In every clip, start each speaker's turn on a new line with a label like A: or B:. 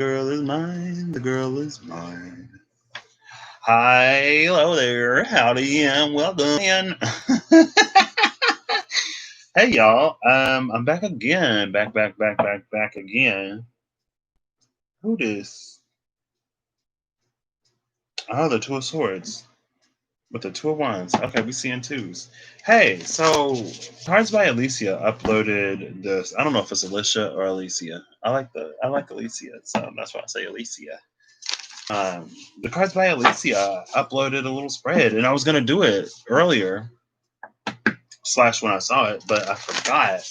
A: Girl is mine, the girl is mine. Hi, hello there, howdy, and welcome. And hey, y'all, I'm back again, back again. Who this? Oh, the Two of Swords with the Two of Wands. Okay, we seeing twos. Hey, so Cards by Alicia uploaded this. I don't know if it's Alicia or Alicia. I like Alicia, so that's why I say Alicia. The Cards by Alicia uploaded a little spread, and I was gonna do it earlier, slash when I saw it, but I forgot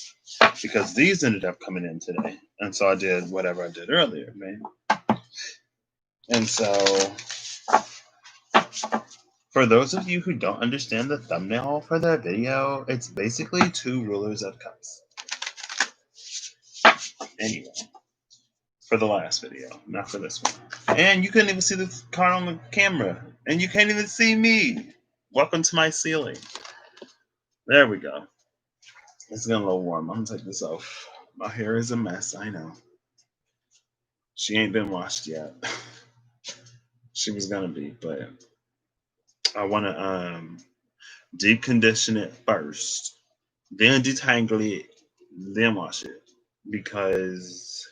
A: because these ended up coming in today, and so I did whatever I did earlier, man. And so, for those of you who don't understand the thumbnail for the video, it's basically two rulers of cups. Anyway, for the last video, not for this one. And you couldn't even see the card on the camera, and you can't even see me. Welcome to my ceiling. There we go. It's getting a little warm. I'm gonna take this off. My hair is a mess, I know. She ain't been washed yet. She was gonna be, but I wanna deep condition it first, then detangle it, then wash it. Because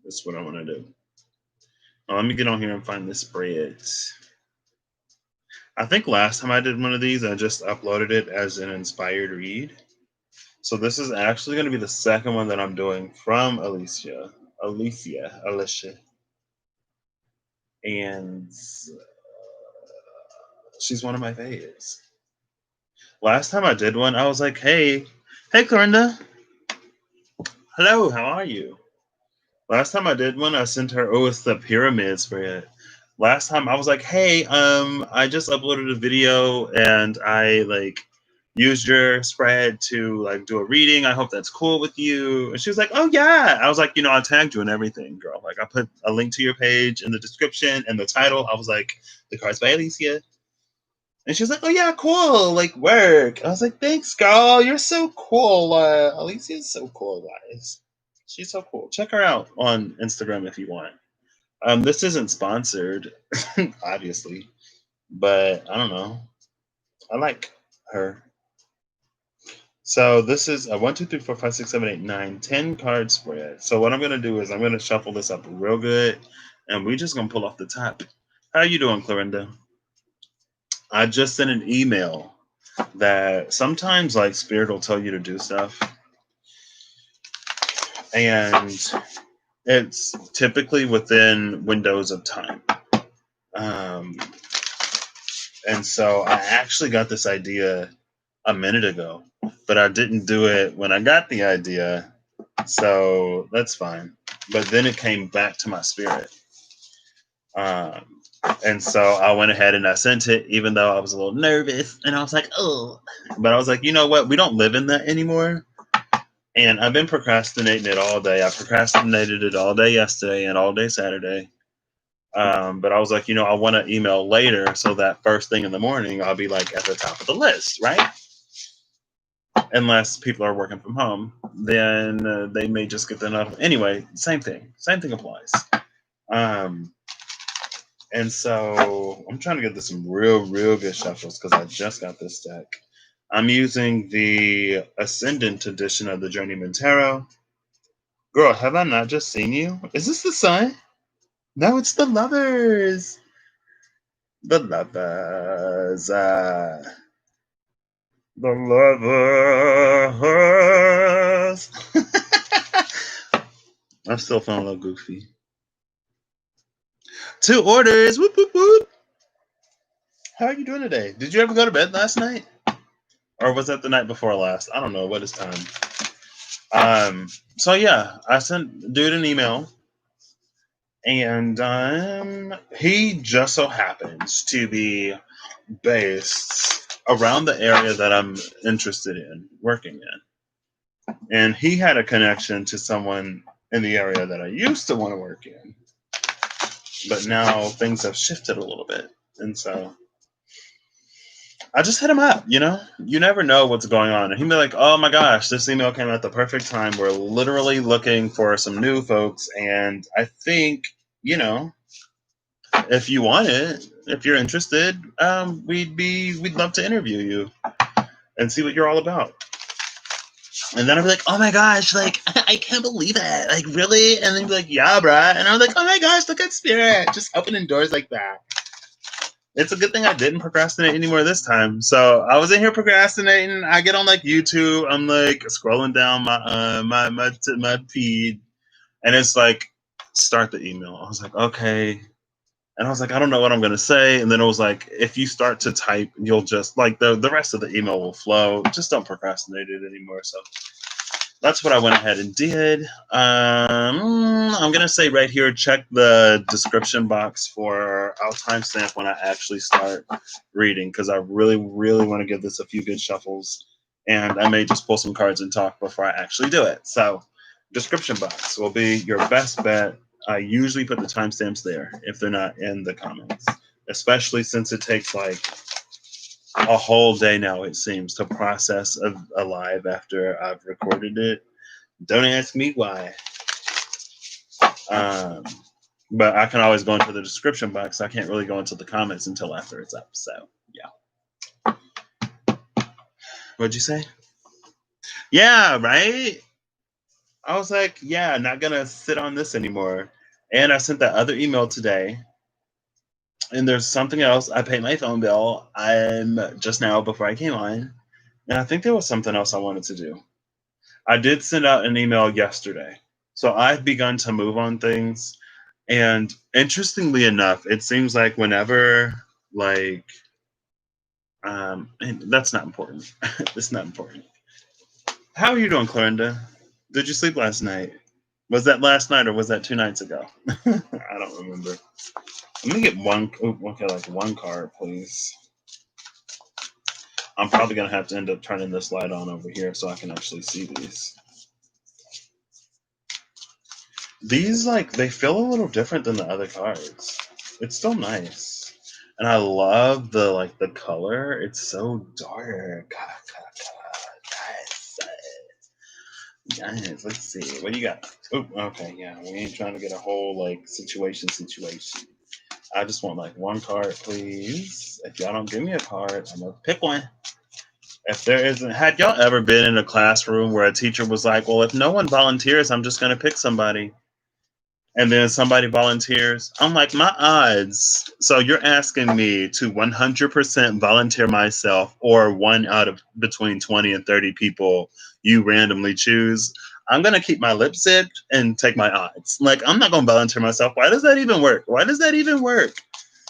A: that's what I wanna do. Now, let me get on here and find the spread. I think last time I did one of these, I just uploaded it as an inspired read. So this is actually going to be the second one that I'm doing from Alicia. And she's one of my faves. Last time I did one, I was like, hey, Clorinda. Hello, how are you? Last time I did one, I sent her, oh, it's the pyramid spread. Last time I was like, hey, I just uploaded a video and I used your spread to do a reading. I hope that's cool with you. And she was like, oh yeah. I was like, I tagged you and everything, girl. Like I put a link to your page in the description and the title. I was like, The Cards by Alicia. And she was like, oh yeah, cool. Like work. I was like, thanks, girl. You're so cool. Alicia's so cool, guys. She's so cool. Check her out on Instagram if you want. This isn't sponsored, obviously, but I don't know. I like her. So this is a 1, 2, 3, 4, 5, 6, 7, 8, 9, 10 card spread. So what I'm gonna do is I'm gonna shuffle this up real good, and we're just gonna pull off the top. How you doing, Clorinda? I just sent an email that sometimes Spirit will tell you to do stuff, and it's typically within windows of time. And so I actually got this idea a minute ago, but I didn't do it when I got the idea, so that's fine. But then it came back to my spirit, and so I went ahead and I sent it, even though I was a little nervous, and I was like, oh, but I was like, you know what? We don't live in that anymore, and I've been procrastinating it all day. I procrastinated it all day yesterday and all day Saturday. But I was like, I want to email later so that first thing in the morning I'll be at the top of the list, right? Unless people are working from home, then they may just get the notification. Anyway, same thing applies. And so I'm trying to get some real good shuffles because I just got this deck. I'm using the Ascendant edition of the Journeyman Tarot. Girl, have I not just seen you? Is this the Sun? No, it's the Lovers. The Lovers. The Lovers. I'm still feeling a little goofy. 2 orders. Whoop, whoop, whoop. How are you doing today? Did you ever go to bed last night? Or was that the night before last? I don't know. What is time? So yeah, I sent dude an email, and he just so happens to be based around the area that I'm interested in working in. And he had a connection to someone in the area that I used to want to work in. But now things have shifted a little bit. And so I just hit him up, You never know what's going on. And he'd be like, oh my gosh, this email came at the perfect time. We're literally looking for some new folks. And I think you know, if you want it, if you're interested, we'd love to interview you and see what you're all about. And then I'd be like, oh my gosh, like, I can't believe it. Like, really? And then be like, yeah, bruh. And I was like, oh my gosh, look at Spirit. Just opening doors like that. It's a good thing I didn't procrastinate anymore this time. So I was in here procrastinating. I get on like YouTube. I'm like scrolling down my feed, and it's like, start the email. I was like, okay. And I was like, I don't know what I'm gonna say. And then it was like, if you start to type, you'll just like the rest of the email will flow. Just don't procrastinate it anymore. So that's what I went ahead and did. I'm gonna say right here, check the description box for I'll timestamp when I actually start reading because I really, really want to give this a few good shuffles, and I may just pull some cards and talk before I actually do it. So, description box will be your best bet. I usually put the timestamps there if they're not in the comments, especially since it takes like a whole day now, it seems, to process a live after I've recorded it. Don't ask me why. Um, but I can always go into the description box. I can't really go into the comments until after it's up. So, yeah. What'd you say? Yeah, right? I was like, yeah, not going to sit on this anymore. And I sent that other email today. And there's something else. I paid my phone bill. I'm just now before I came on. And I think there was something else I wanted to do. I did send out an email yesterday. So I've begun to move on things. And interestingly enough, it seems like whenever, like, and that's not important. It's not important. How are you doing, Clorinda? Did you sleep last night? Was that last night or was that 2 nights ago? I don't remember. Let me get like one card, please. I'm probably gonna have to end up turning this light on over here so I can actually see these. These like they feel a little different than the other cards. It's still nice, and I love the color. It's so dark. Guys, let's see. What do you got? Oh, okay, yeah. We ain't trying to get a whole like situation. I just want like one card, please. If y'all don't give me a card, I'm gonna pick one. If there isn't, had y'all ever been in a classroom where a teacher was like, well, if no one volunteers, I'm just going to pick somebody. And then somebody volunteers. I'm like, my odds. So you're asking me to 100% volunteer myself or one out of between 20 and 30 people you randomly choose. I'm going to keep my lips zipped and take my odds. Like, I'm not going to volunteer myself. Why does that even work? Why does that even work?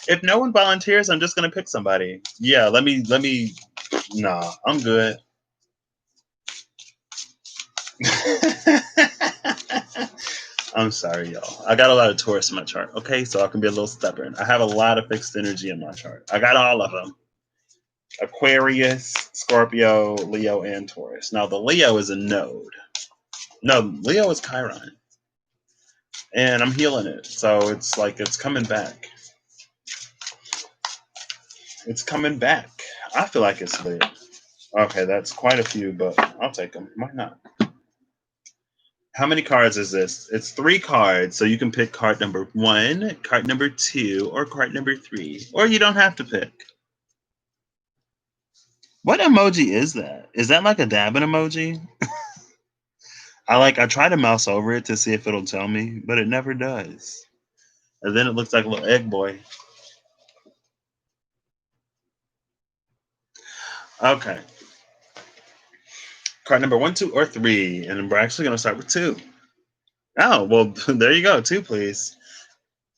A: If no one volunteers, I'm just going to pick somebody. Yeah, nah, I'm good. I'm sorry, y'all. I got a lot of Taurus in my chart, okay? So I can be a little stubborn. I have a lot of fixed energy in my chart. I got all of them. Aquarius, Scorpio, Leo, and Taurus. Now, the Leo is a node. No, Leo is Chiron. And I'm healing it. So it's like it's coming back. It's coming back. I feel like it's lit. Okay, that's quite a few, but I'll take them. Why not? How many cards is this? It's 3 cards, so you can pick card number 1, card number 2, or card number 3. Or you don't have to pick. What emoji is that? Is that like a dabbing emoji? I try to mouse over it to see if it'll tell me, but it never does. And then it looks like a little egg boy. Okay. Card number 1, 2, or 3. And we're actually going to start with 2. Oh, well, there you go. 2, please.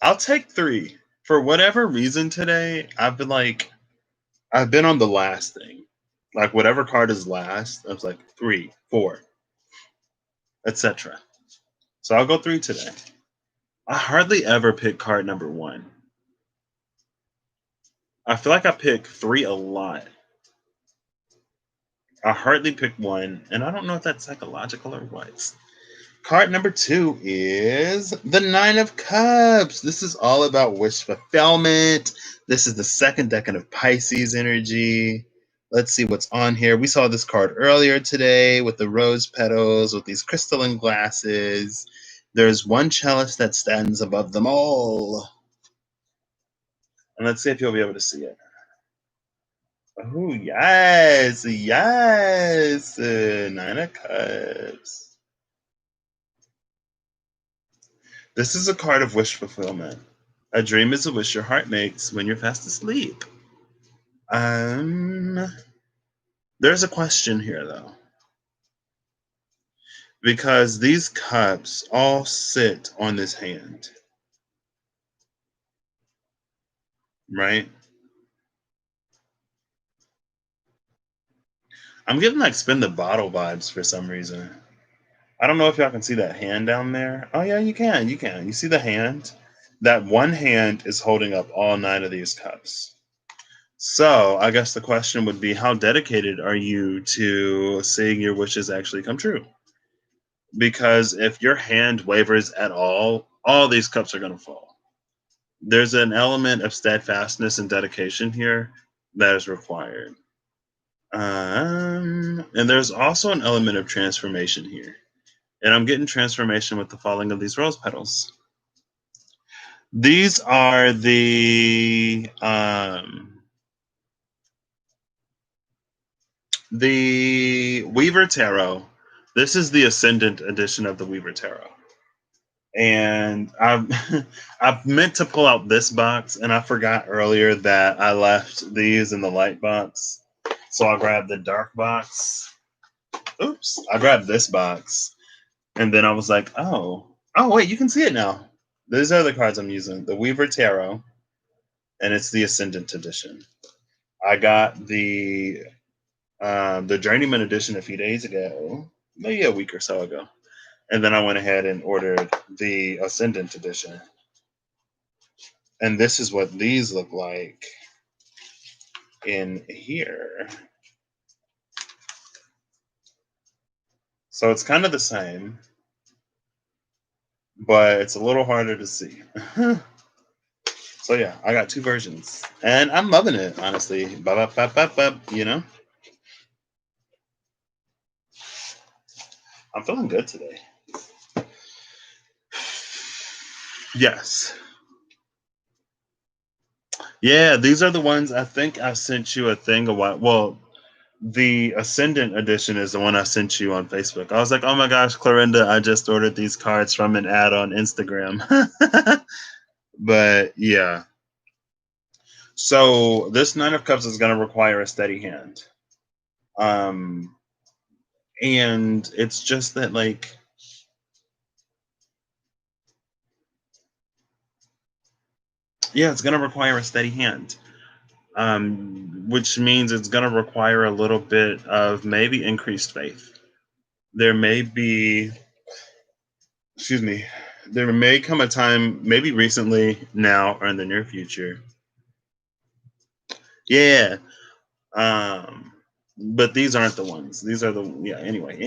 A: I'll take 3. For whatever reason today, I've been on the last thing. Like whatever card is last, I was like 3, 4, etc. So I'll go 3 today. I hardly ever pick card number 1. I feel like I pick 3 a lot. I hardly pick 1, and I don't know if that's psychological or what. Card number 2 is the 9 of Cups. This is all about wish fulfillment. This is the second decan of Pisces energy. Let's see what's on here. We saw this card earlier today with the rose petals, with these crystalline glasses. There's one cellist that stands above them all. And let's see if you'll be able to see it. Oh, yes. Yes. Nine of Cups. This is a card of wish fulfillment. A dream is a wish your heart makes when you're fast asleep. There's a question here, though. Because these cups all sit on this hand. Right? I'm getting like spin the bottle vibes for some reason. I don't know if y'all can see that hand down there. Oh yeah, you can. You can. You see the hand? That one hand is holding up all nine of these cups. So I guess the question would be, how dedicated are you to seeing your wishes actually come true? Because if your hand wavers at all these cups are going to fall. There's an element of steadfastness and dedication here that is required. And there's also an element of transformation here. And I'm getting transformation with the falling of these rose petals. These are the Weaver Tarot. This is the Ascendant edition of the Weaver Tarot. And I've meant to pull out this box, and I forgot earlier that I left these in the light box. So I grabbed the dark box. Oops. I grabbed this box. And then I was like, oh, wait, you can see it now. These are the cards I'm using. The Weaver Tarot, and it's the Ascendant edition. I got the Journeyman edition a few days ago, maybe a week or so ago. And then I went ahead and ordered the Ascendant edition. And this is what these look like in here. So it's kind of the same, but it's a little harder to see. So yeah, I got two versions, and I'm loving it, honestly. You know, I'm feeling good today. Yes. Yeah, these are the ones I think I sent you a thing a while. Well, the Ascendant edition is the one I sent you on Facebook. I was like, oh my gosh, Clorinda, I just ordered these cards from an ad on Instagram. But yeah. So this Nine of Cups is going to require a steady hand. And it's just that, like, yeah, it's going to require a steady hand. Which means it's going to require a little bit of maybe increased faith. There may be, excuse me, there may come a time, maybe recently, now, or in the near future. Yeah. But these aren't the ones. These are the, yeah, anyway.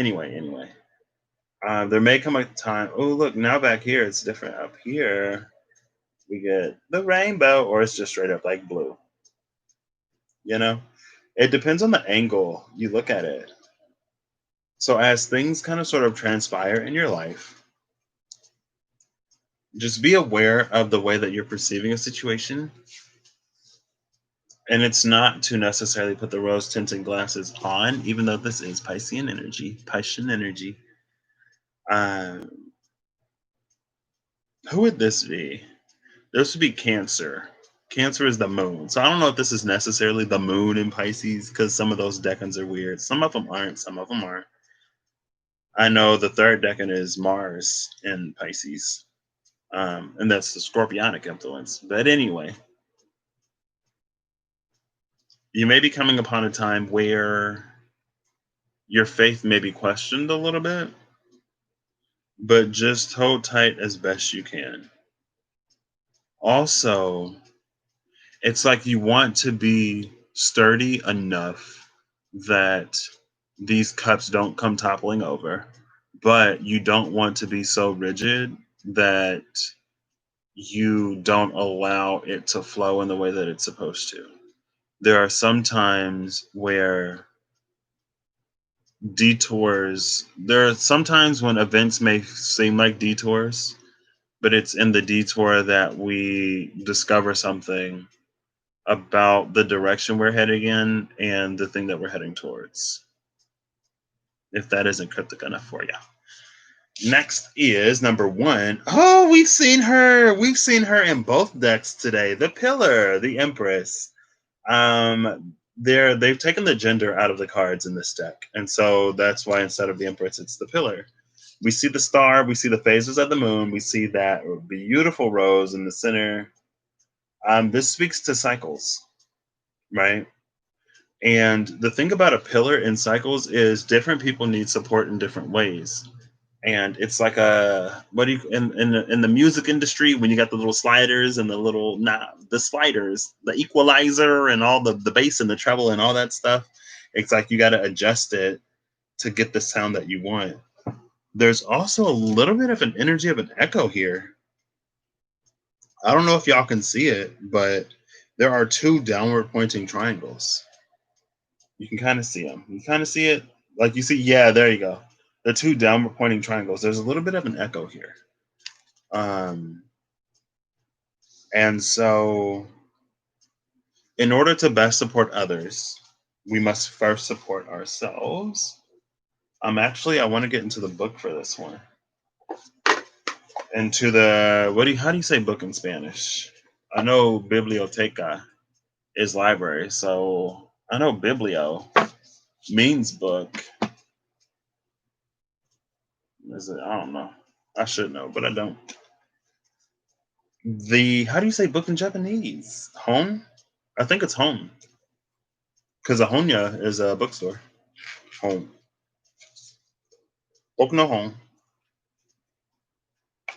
A: There may come a time, oh, look, now back here, it's different. Up here, we get the rainbow, or it's just straight up like blue. You know? It depends on the angle you look at it. So as things kind of sort of transpire in your life, just be aware of the way that you're perceiving a situation. And it's not to necessarily put the rose tinted glasses on, even though this is Piscean energy. Who would this be? This would be Cancer. Cancer is the moon. So I don't know if this is necessarily the moon in Pisces, because some of those decans are weird. Some of them aren't, some of them are. I know the third decan is Mars in Pisces. And that's the scorpionic influence. But anyway, you may be coming upon a time where your faith may be questioned a little bit, but just hold tight as best you can. Also, it's like you want to be sturdy enough that these cups don't come toppling over, but you don't want to be so rigid that you don't allow it to flow in the way that it's supposed to. There are some times where detours. There are sometimes when events may seem like detours, but it's in the detour that we discover something about the direction we're heading in and the thing that we're heading towards. If that isn't cryptic enough for you. Next is number one. Oh, we've seen her. We've seen her in both decks today. The Pillar, the Empress. They've taken the gender out of the cards in this deck, and so that's why instead of the Empress, it's the Pillar. We see the star, we see the phases of the moon, we see that beautiful rose in the center. This speaks to cycles, right? And the thing about a pillar in cycles is different people need support in different ways. And it's like a what do you in the music industry when you got the little sliders and the little the sliders, the equalizer and all the bass and the treble and all that stuff. It's like you got to adjust it to get the sound that you want. There's also a little bit of an energy of an echo here. I don't know if y'all can see it, but there are two downward pointing triangles. You can kind of see them. You kind of see it. Like you see, yeah, there you go. The two downward pointing triangles. There's a little bit of an echo here. And so, in order to best support others, we must first support ourselves. I want to get into the book for this one. Into the how do you say book in Spanish? I know biblioteca is library, so I know biblio means book. Is it? I don't know. I should know, but I don't. How do you say book in Japanese? Home? I think it's home. Because a honya is a bookstore. Home. Book no home.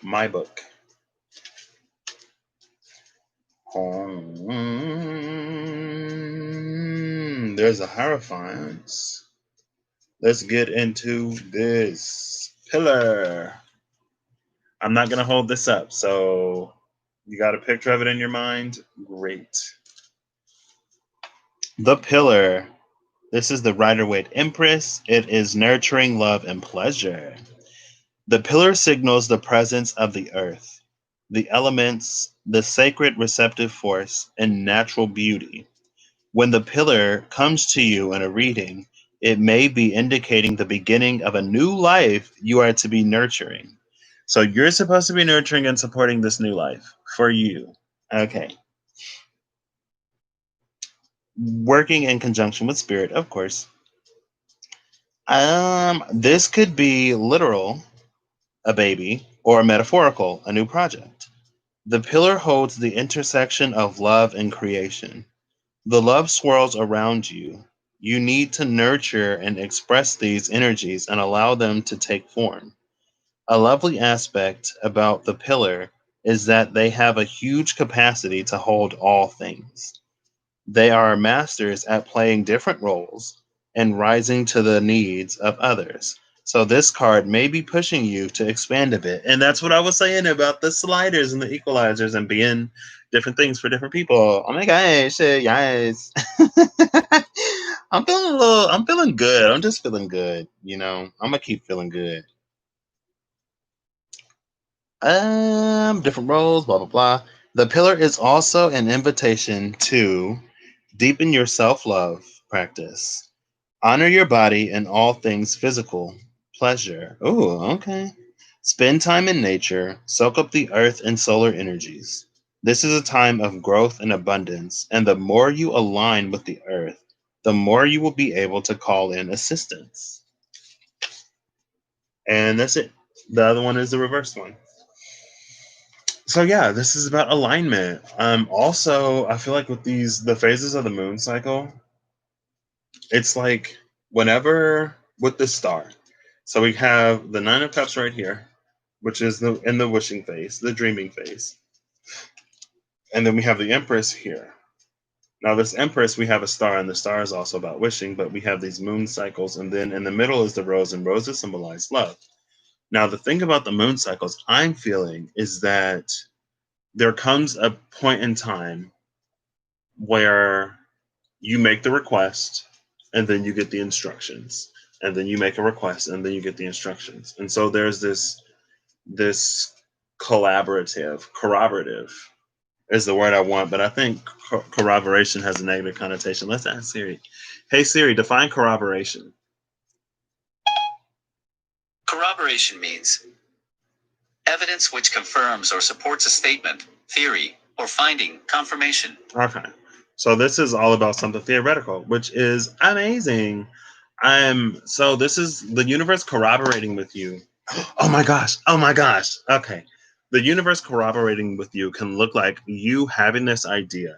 A: My book. Home. There's a Hierophant. Let's get into this pillar. I'm not going to hold this up, so you got a picture of it in your mind? Great. The Pillar. This is the Rider-Waite Empress. It is nurturing love and pleasure. The pillar signals the presence of the earth, the elements, the sacred receptive force, and natural beauty. When the pillar comes to you in a reading, it may be indicating the beginning of a new life you are to be nurturing. So you're supposed to be nurturing and supporting this new life for you. Okay. Working in conjunction with spirit, of course. This could be literal, a baby, or metaphorical, a new project. The pillar holds the intersection of love and creation. The love swirls around you. You need to nurture and express these energies and allow them to take form. A lovely aspect about the pillar is that they have a huge capacity to hold all things. They are masters at playing different roles and rising to the needs of others. So this card may be pushing you to expand a bit. And that's what I was saying about the sliders and the equalizers and being different things for different people. Oh my gosh, yes. I'm feeling good. I'm just feeling good, I'm gonna keep feeling good. Different roles, blah blah blah. The pillar is also an invitation to deepen your self-love practice. Honor your body and all things physical. Pleasure. Oh, okay. Spend time in nature. Soak up the earth and solar energies. This is a time of growth and abundance, and the more you align with the earth, the more you will be able to call in assistance. And that's it. The other one is the reverse one. So yeah, this is about alignment. Also, I feel like with the phases of the moon cycle, it's like whenever with the star. So we have the Nine of Cups right here, which is in the wishing phase, the dreaming phase. And then we have the Empress here. Now this Empress, we have a star, and the star is also about wishing, but we have these moon cycles, and then in the middle is the rose, and roses symbolize love. Now the thing about the moon cycles I'm feeling is that there comes a point in time where you make the request and then you get the instructions. and then you make a request, and then you get the instructions. And so there's this corroborative is the word I want, but I think corroboration has a negative connotation. Let's ask Siri. Hey Siri, define corroboration.
B: Corroboration means evidence which confirms or supports a statement, theory, or finding, confirmation.
A: Okay. So this is all about something theoretical, which is amazing. So this is the universe corroborating with you. Oh my gosh. Oh my gosh. Okay. The universe corroborating with you can look like you having this idea.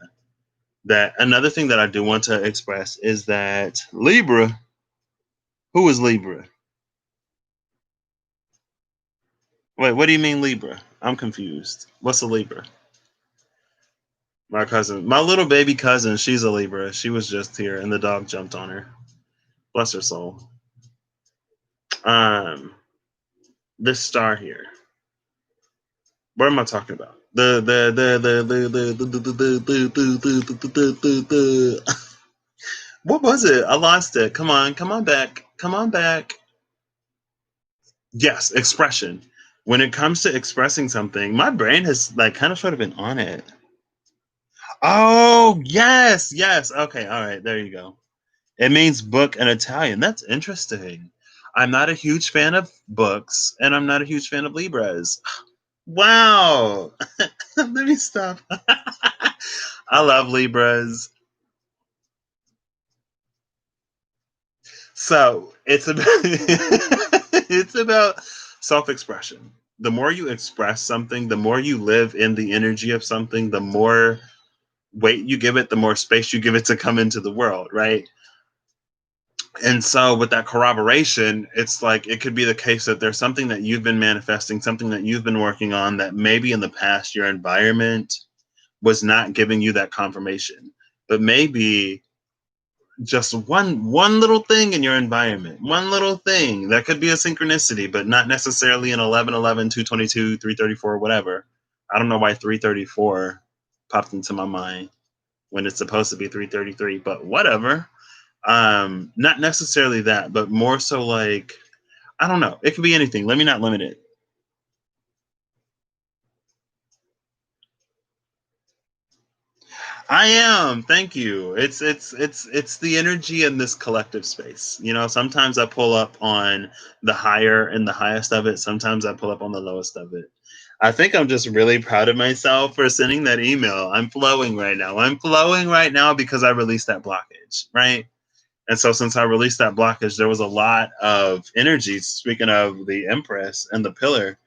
A: That another thing that I do want to express is that Libra, who is Libra? Wait, what do you mean Libra? I'm confused. What's a Libra? My cousin, my little baby cousin, she's a Libra. She was just here and the dog jumped on her. Bless her soul. Um, this star here. What am I talking about? What was it? I lost it. Come on back. Come on back. Yes, expression. When it comes to expressing something, my brain has like kind of sort of been on it. Oh, yes, yes. Okay, all right, there you go. It means book in Italian. That's interesting. I'm not a huge fan of books, and I'm not a huge fan of Libras. Wow. Let me stop. I love Libras. So it's about it's about self-expression. The more you express something, the more you live in the energy of something, the more weight you give it, the more space you give it to come into the world, right? And so with that corroboration, it's like it could be the case that there's something that you've been manifesting, something that you've been working on that maybe in the past your environment was not giving you that confirmation. But maybe just one little thing in your environment, one little thing that could be a synchronicity, but not necessarily an 1111, 222, 334, whatever. I don't know why 334 popped into my mind when it's supposed to be 333, but whatever. Not necessarily that, but more so like, I don't know. It could be anything. Let me not limit it. I am. Thank you. It's the energy in this collective space. You know, sometimes I pull up on the higher and the highest of it. Sometimes I pull up on the lowest of it. I think I'm just really proud of myself for sending that email. I'm flowing right now. I'm flowing right now because I released that blockage, right? And so since I released that blockage, there was a lot of energy. Speaking of the Empress and the pillar,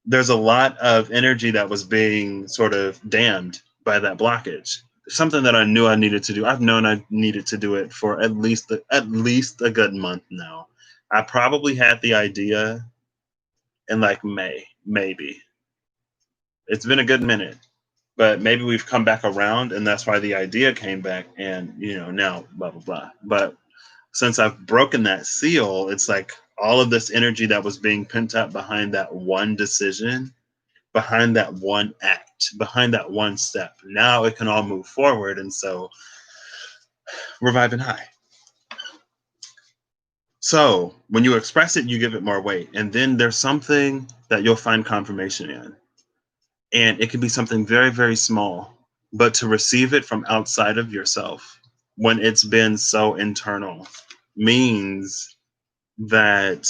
A: there's a lot of energy that was being sort of damned by that blockage. Something that I knew I needed to do. I've known I needed to do it for at least a good month now. I probably had the idea in like May, maybe. It's been a good minute, but maybe we've come back around, and that's why the idea came back. And now blah blah blah. But since I've broken that seal, it's like all of this energy that was being pent up behind that one decision, behind that one act, behind that one step. Now it can all move forward. And so we're vibing high. So when you express it, you give it more weight. And then there's something that you'll find confirmation in. And it can be something very, very small. But to receive it from outside of yourself when it's been so internal means that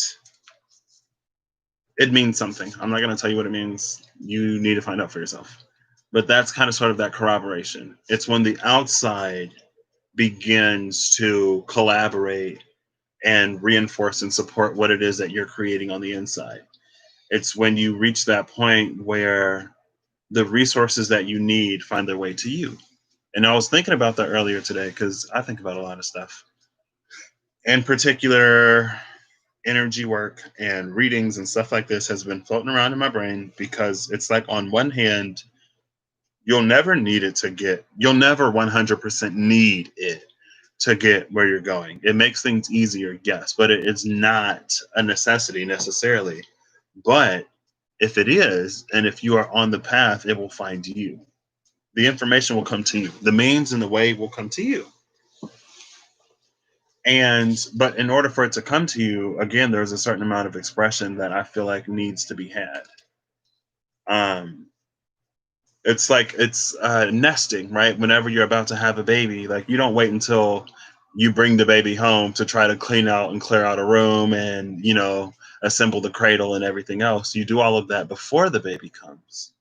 A: it means something. I'm not going to tell you what it means. You need to find out for yourself. But that's kind of sort of that corroboration. It's when the outside begins to collaborate and reinforce and support what it is that you're creating on the inside. It's when you reach that point where the resources that you need find their way to you. And I was thinking about that earlier today because I think about a lot of stuff. In particular, energy work and readings and stuff like this has been floating around in my brain because it's like on one hand, you'll never 100% need it to get where you're going. It makes things easier, yes, but it's not a necessity necessarily. But if it is, and if you are on the path, it will find you. The information will come to you. The means and the way will come to you. But in order for it to come to you, again, there's a certain amount of expression that I feel like needs to be had. Um, it's like it's nesting, right? Whenever you're about to have a baby, like you don't wait until you bring the baby home to try to clean out and clear out a room and assemble the cradle and everything else. You do all of that before the baby comes.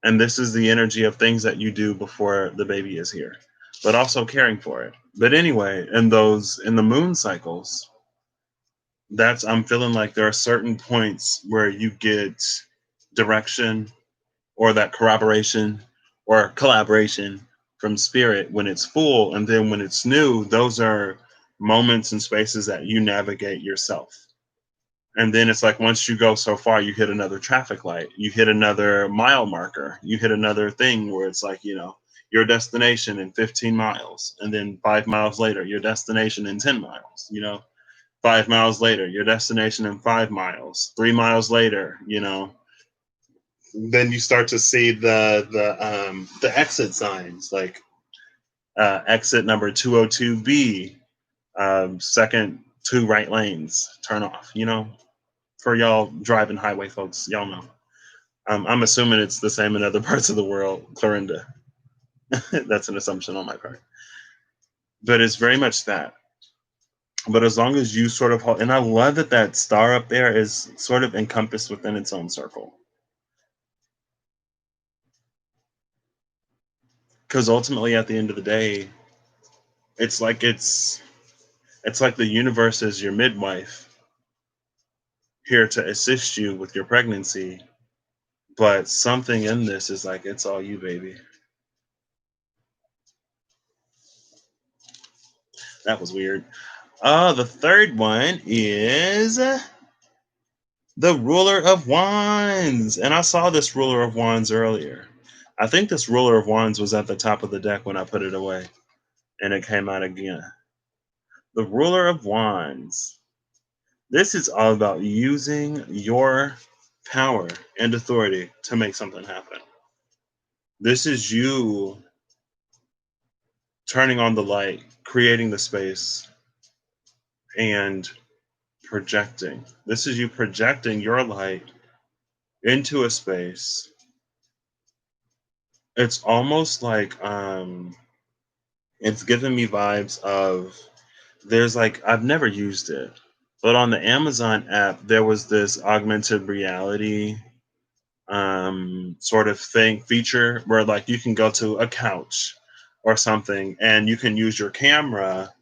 A: And this is the energy of things that you do before the baby is here, but also caring for it. But anyway, in the moon cycles, I'm feeling like there are certain points where you get direction or that corroboration or collaboration from spirit when it's full, and then when it's new, those are moments and spaces that you navigate yourself. And then it's like once you go so far, you hit another traffic light, you hit another mile marker, you hit another thing where it's like, your destination in 15 miles, and then 5 miles later, your destination in 10 miles, 5 miles later, your destination in 5 miles, 3 miles later, then you start to see the exit signs, like exit number 202B, second two right lanes, turn off, for y'all driving highway folks, y'all know. I'm assuming it's the same in other parts of the world, Clorinda. That's an assumption on my part. But it's very much that. But as long as you sort of hold, and I love that star up there is sort of encompassed within its own circle. Because ultimately, at the end of the day, it's like the universe is your midwife here to assist you with your pregnancy. But something in this is like, it's all you, baby. That was weird. The third one is the Ruler of Wands. And I saw this Ruler of Wands earlier. I think this Ruler of Wands was at the top of the deck when I put it away. And it came out again. The Ruler of Wands. This is all about using your power and authority to make something happen. This is you turning on the light, creating the space, and projecting. This is you projecting your light into a space. It's almost like it's giving me vibes of there's like I've never used it, but on the Amazon app there was this augmented reality sort of thing feature where like you can go to a couch or something and you can use your camera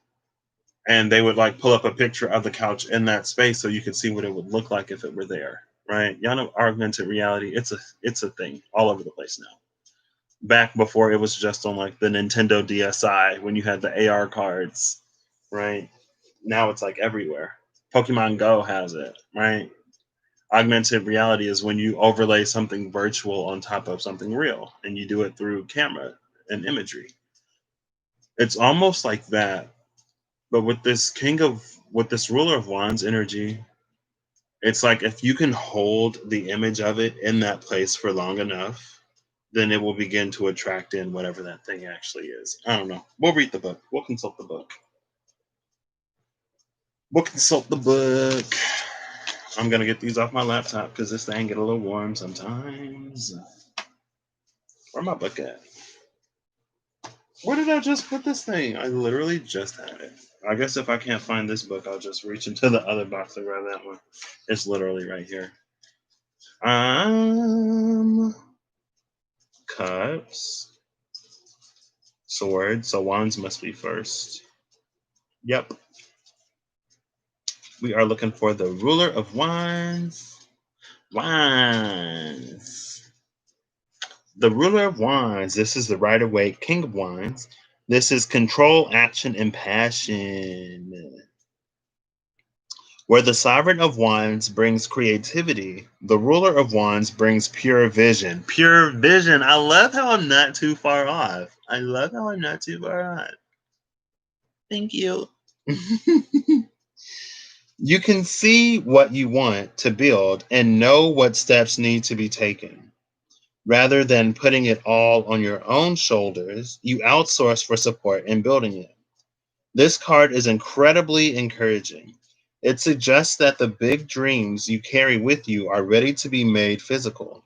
A: and they would like pull up a picture of the couch in that space so you could see what it would look like if it were there, right? Y'all know augmented reality, it's a thing all over the place now. Back before it was just on like the Nintendo DSi when you had the AR cards, right? Now it's like everywhere. Pokemon Go has it, right? Augmented reality is when you overlay something virtual on top of something real and you do it through camera and imagery. It's almost like that, but with this Ruler of Wands energy, it's like if you can hold the image of it in that place for long enough, then it will begin to attract in whatever that thing actually is. I don't know. We'll read the book. We'll consult the book. I'm gonna get these off my laptop because this thing get a little warm sometimes. Where my book at? Where did I just put this thing? I literally just had it. I guess if I can't find this book, I'll just reach into the other box and grab that one. It's literally right here. Cups. Sword. So wands must be first. Yep. We are looking for the Ruler of Wands. Wands. The Ruler of Wands. This is the Rider-Waite King of Wands. This is control, action, and passion. Where the Sovereign of Wands brings creativity, the Ruler of Wands brings pure vision. Pure vision. I love how I'm not too far off. Thank you. You can see what you want to build and know what steps need to be taken. Rather than putting it all on your own shoulders, you outsource for support in building it. This card is incredibly encouraging. It suggests that the big dreams you carry with you are ready to be made physical.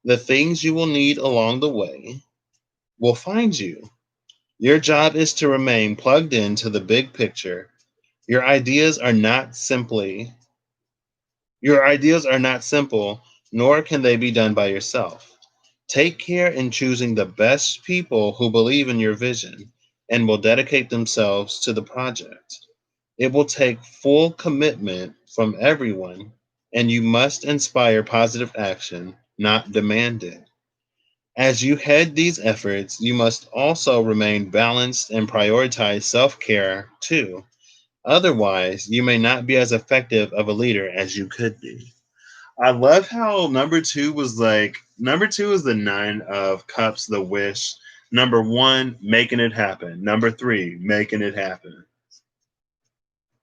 A: The things you will need along the way will find you. Your job is to remain plugged into the big picture. Your ideas are not simply your ideas are not simple, nor can they be done by yourself. Take care in choosing the best people who believe in your vision and will dedicate themselves to the project. It will take full commitment from everyone, and you must inspire positive action, not demand it. As you head these efforts, you must also remain balanced and prioritize self care too. Otherwise, you may not be as effective of a leader as you could be. I love how number two is the nine of cups, the wish. Number one, making it happen. Number three, making it happen.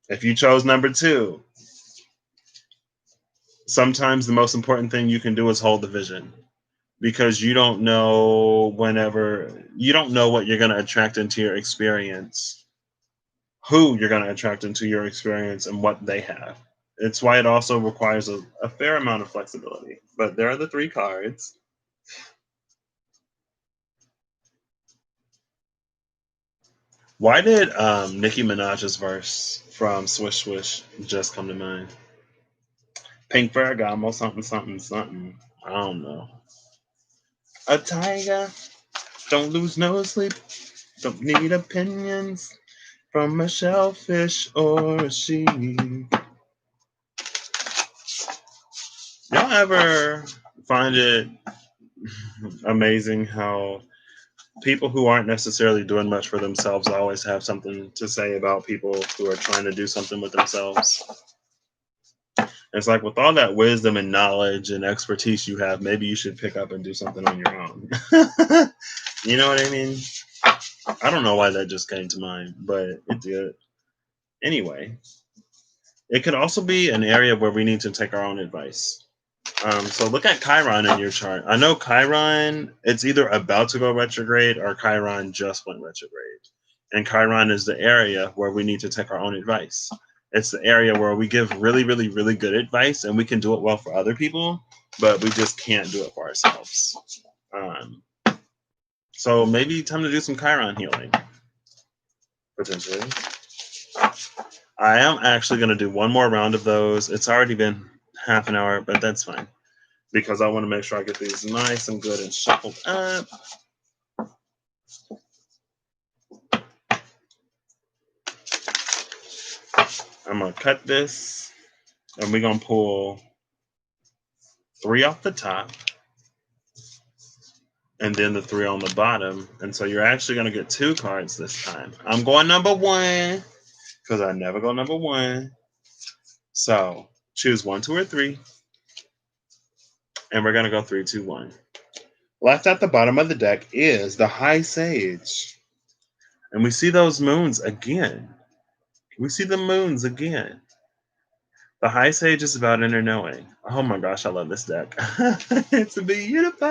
A: If you chose number two, sometimes the most important thing you can do is hold the vision because you don't know what you're going to attract into your experience, who you're going to attract into your experience, and what they have. It's why it also requires a fair amount of flexibility. But there are the three cards. Why did Nicki Minaj's verse from Swish Swish just come to mind? Pink Ferragamo, something, something, something. I don't know. A tiger, don't lose no sleep, don't need opinions from a shellfish or a sheep. Y'all ever find it amazing how people who aren't necessarily doing much for themselves always have something to say about people who are trying to do something with themselves? It's like with all that wisdom and knowledge and expertise you have, maybe you should pick up and do something on your own. You know what I mean? I don't know why that just came to mind, but it did. Anyway, it could also be an area where we need to take our own advice. So look at Chiron in your chart. I know Chiron, it's either about to go retrograde or Chiron just went retrograde. And Chiron is the area where we need to take our own advice. It's the area where we give really, really, really good advice and we can do it well for other people, but we just can't do it for ourselves. Um, so maybe time to do some Chiron healing, potentially. I am actually going to do one more round of those. It's already been half an hour, but that's fine because I want to make sure I get these nice and good and shuffled up. I'm going to cut this and we're going to pull three off the top and then the three on the bottom. And so you're actually going to get two cards this time. I'm going number one because I never go number one. So choose one, two, or three. And we're going to go 3, 2, 1. Left at the bottom of the deck is the High Sage. And we see those moons again. We see the moons again. The High Sage is about inner knowing. Oh my gosh, I love this deck. It's beautiful.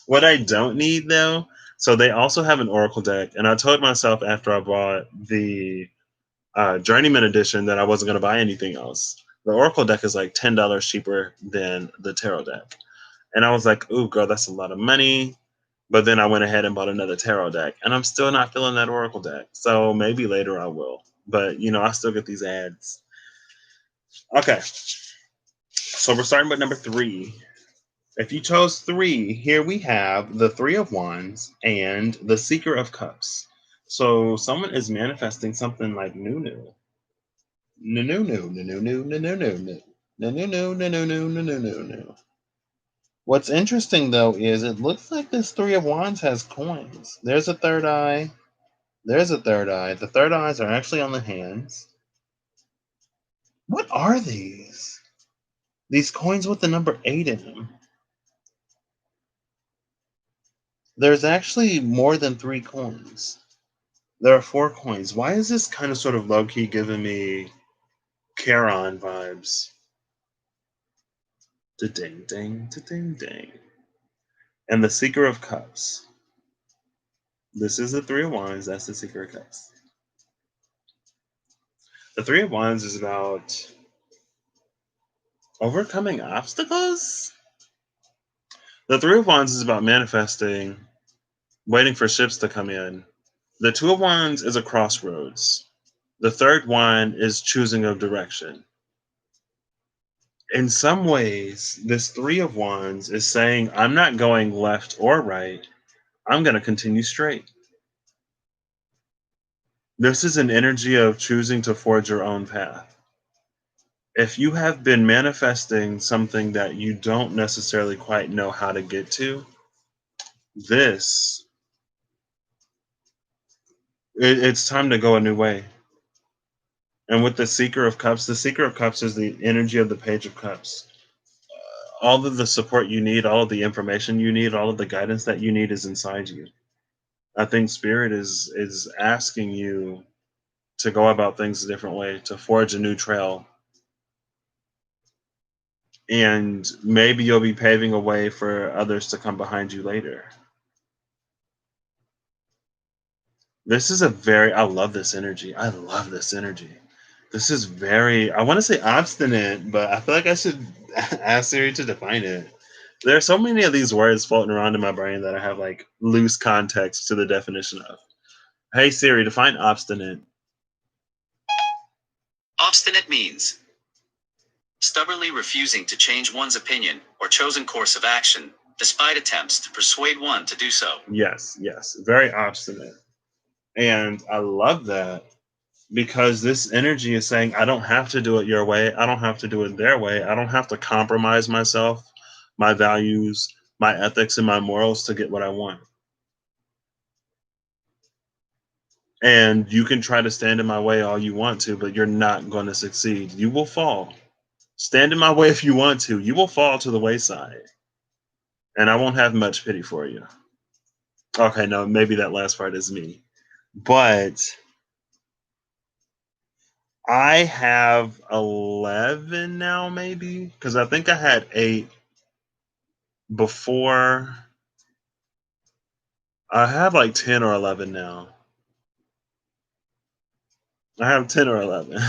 A: What I don't need though, so they also have an Oracle deck, and I told myself after I bought the Journeyman edition that I wasn't going to buy anything else. The Oracle deck is like $10 cheaper than the Tarot deck. And I was like, ooh, girl, that's a lot of money. But then I went ahead and bought another tarot deck, and I'm still not feeling that Oracle deck. So maybe later I will. But, I still get these ads. Okay. So we're starting with number 3. If you chose 3, here we have the 3 of Wands and the Seeker of Cups. So someone is manifesting something like new. What's interesting though is it looks like this 3 of Wands has coins. There's a third eye. There's a third eye. The third eyes are actually on the hands. What are these? These coins with the number 8 in them. There's actually more than 3 coins. There are 4 coins. Why is this kind of sort of low-key giving me Charon vibes? Da-ding, ding, da-ding, ding. And the Seeker of Cups. This is the Three of Wands. That's the Secret of Cups. The Three of Wands is about overcoming obstacles. The Three of Wands is about manifesting, waiting for ships to come in. The Two of Wands is a crossroads. The third wand is choosing a direction. In some ways, this Three of Wands is saying, I'm not going left or right. I'm going to continue straight. This is an energy of choosing to forge your own path. If you have been manifesting something that you don't necessarily quite know how to get to, this, it's time to go a new way. And with the Seeker of Cups, the Seeker of Cups is the energy of the Page of Cups. All of the support you need, all of the information you need, all of the guidance that you need is inside you. I think Spirit is asking you to go about things a different way, to forge a new trail. And maybe you'll be paving a way for others to come behind you later. This is I love this energy. I love this energy. This is very, I want to say obstinate, but I feel like I should ask Siri to define it. There are so many of these words floating around in my brain that I have like loose context to the definition of. Hey Siri, define obstinate.
B: Obstinate means stubbornly refusing to change one's opinion or chosen course of action, despite attempts to persuade one to do so.
A: Yes, very obstinate. And I love that because this energy is saying, I don't have to do it your way. I don't have to do it their way. I don't have to compromise myself, my values, my ethics, and my morals to get what I want. And you can try to stand in my way all you want to, but you're not going to succeed. You will fall. Stand in my way if you want to. You will fall to the wayside. And I won't have much pity for you. Okay, no, maybe that last part is me. But I have 11 now, maybe, because I think I had 8 before. I have like 10 or 11 now. I have 10 or 11.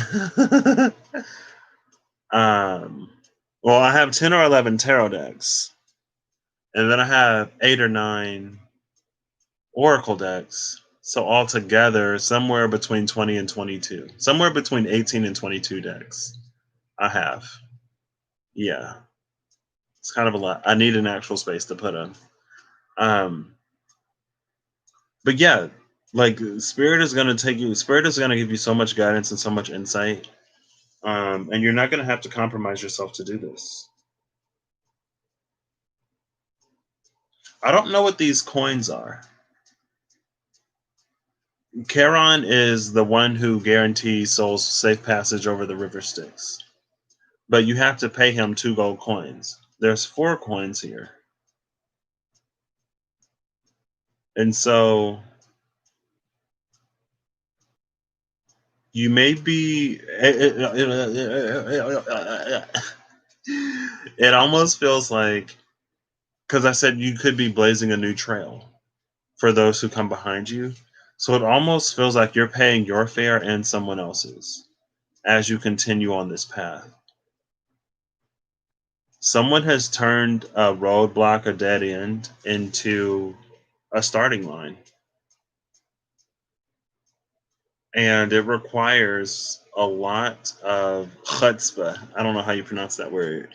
A: Well, I have 10 or 11 tarot decks, and then I have 8 or 9 oracle decks. So altogether, somewhere between 20 and 22, somewhere between 18 and 22 decks. I have. Yeah, it's kind of a lot. I need an actual space to put them. But yeah, like Spirit is going to take you. Spirit is going to give you so much guidance and so much insight, and you're not going to have to compromise yourself to do this. I don't know what these coins are. Charon is the one who guarantees souls safe passage over the river Styx. But you have to pay him 2 gold coins. There's 4 coins here. And so you may be it almost feels like, because I said you could be blazing a new trail for those who come behind you. So it almost feels like you're paying your fare and someone else's as you continue on this path. Someone has turned a roadblock, a dead end, into a starting line. And it requires a lot of chutzpah. I don't know how you pronounce that word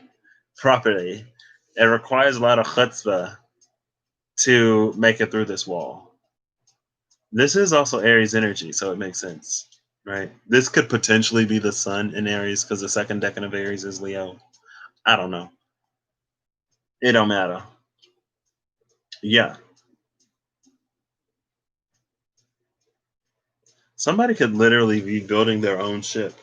A: properly. It requires a lot of chutzpah to make it through this wall. This is also Aries energy, so it makes sense, right? This could potentially be the sun in Aries because the second decan of Aries is Leo. I don't know. It don't matter. Yeah. Somebody could literally be building their own ship.